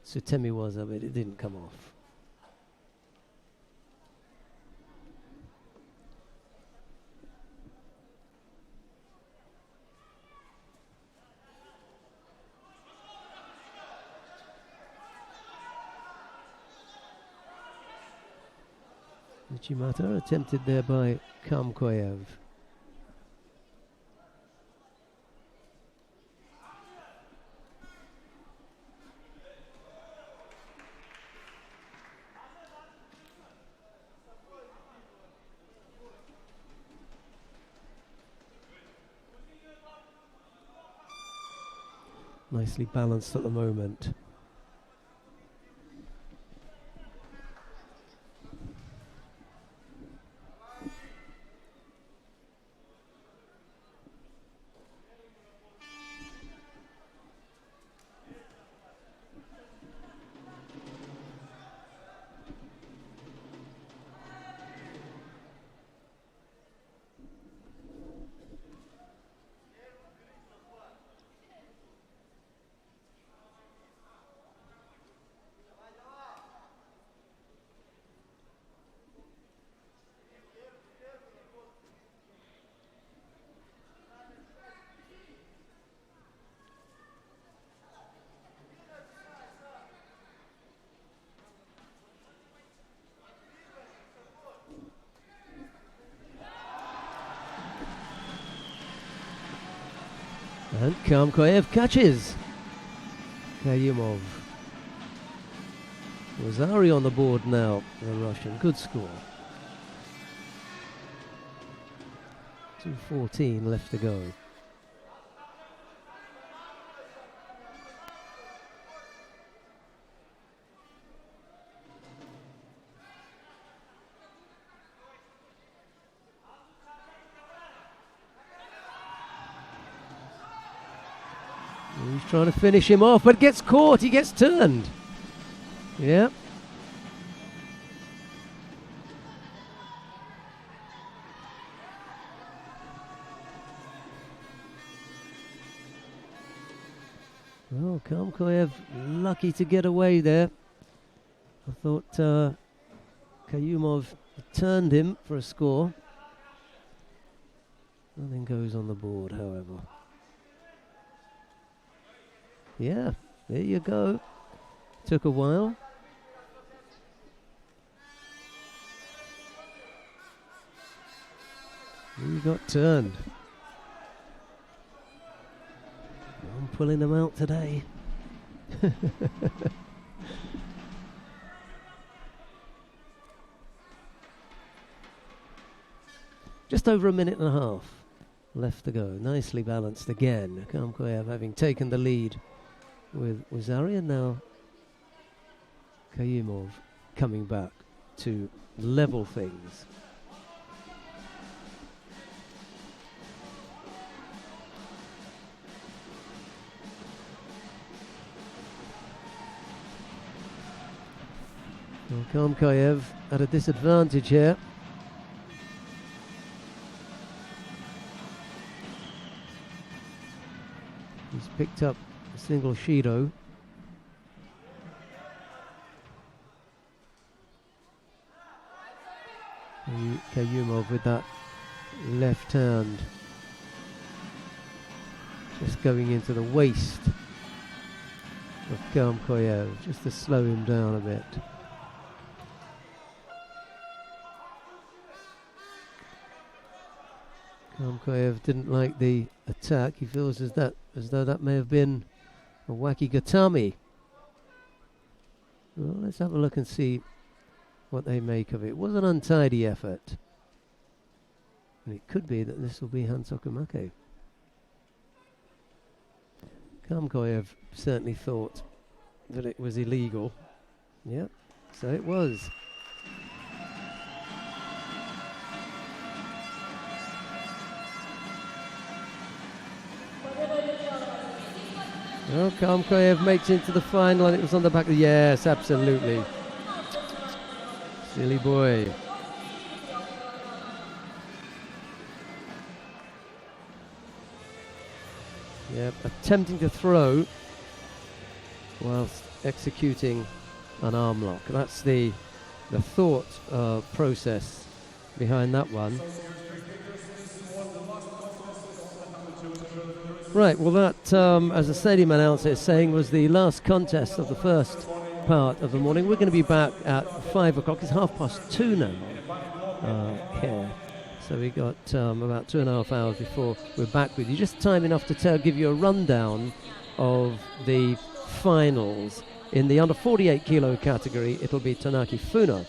Sutemiwaza, but it didn't come off. Uchimata attempted there by Kamkoyev. Nicely balanced at the moment. And Kamkoyev catches Kayumov. Wazari on the board now, the Russian. Good score. 2:14 left to go. He's trying to finish him off, but gets caught. He gets turned. Yeah. Oh, Kamkoyev lucky to get away there. I thought Kayumov turned him for a score. Nothing goes on the board, however. Yeah, there you go. Took a while. He got turned. I'm pulling them out today. Just over a minute and a half left to go. Nicely balanced again. Kamkoyev having taken the lead with Zari, and now Kayumov coming back to level things. Well, Kamkoyev at a disadvantage here. He's picked up a single Shido. Kayumov with that left hand just going into the waist of Kamkoyev, just to slow him down a bit. Kamkoyev didn't like the attack. He feels as though that may have been a wacky gatami. Well, let's have a look and see what they make of it. It was an untidy effort. And it could be that this will be Hansokumake. Kamkoyev certainly thought that it was illegal. Yep, so it was. Well, Kamkoyev makes it into the final, and it was on the back of... Yes, absolutely. Silly boy. Yep, attempting to throw whilst executing an arm lock. That's the thought process behind that one. Right, well that, as the stadium announcer is saying, was the last contest of the first part of the morning. We're going to be back at 5 o'clock. It's 2:30 now here. So we got about 2.5 hours before we're back with you. Just time enough to give you a rundown of the finals. In the under 48 kilo category, it'll be Tanaki Funa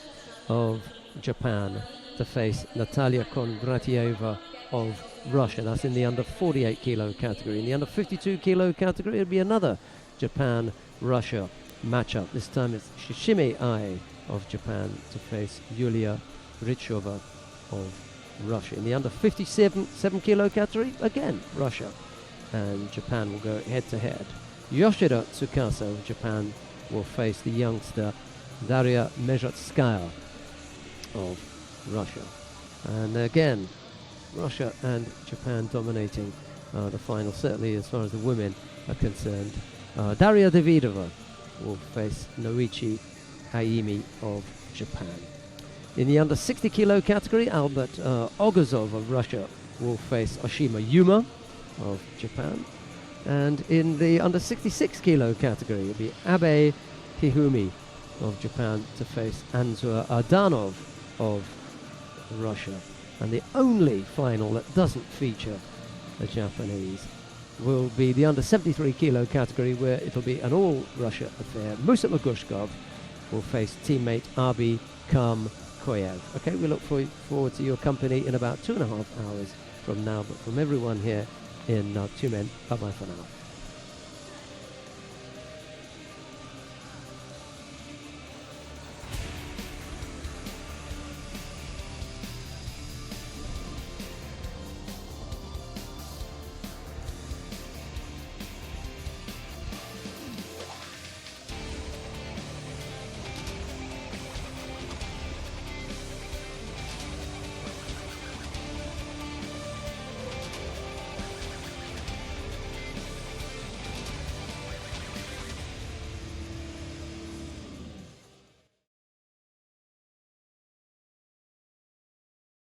of Japan to face Natalia Kondratieva of Russia. That's in the under 48 kilo category. In the under 52 kilo category, it'll be another Japan-Russia matchup. This time it's Shishime Ai of Japan to face Yulia Rychova of Russia. In the under 57 kilo category, again Russia and Japan will go head to head. Yoshida Tsukasa of Japan will face the youngster Daria Mezhatskaya of Russia. And again, Russia and Japan dominating the final, certainly as far as the women are concerned. Daria Davidova will face Noichi Aimi of Japan. In the under 60 kilo category, Albert Ogazov of Russia will face Oshima Yuma of Japan. And in the under 66 kilo category, it'll be Abe Kihumi of Japan to face Anzur Ardanov of Russia. And the only final that doesn't feature a Japanese will be the under 73 kilo category, where it'll be an all-Russia affair. Musa Magushkov will face teammate Abi Kamkoyev. Okay, we look forward to your company in about 2.5 hours from now. But from everyone here in Tyumen, bye-bye for now.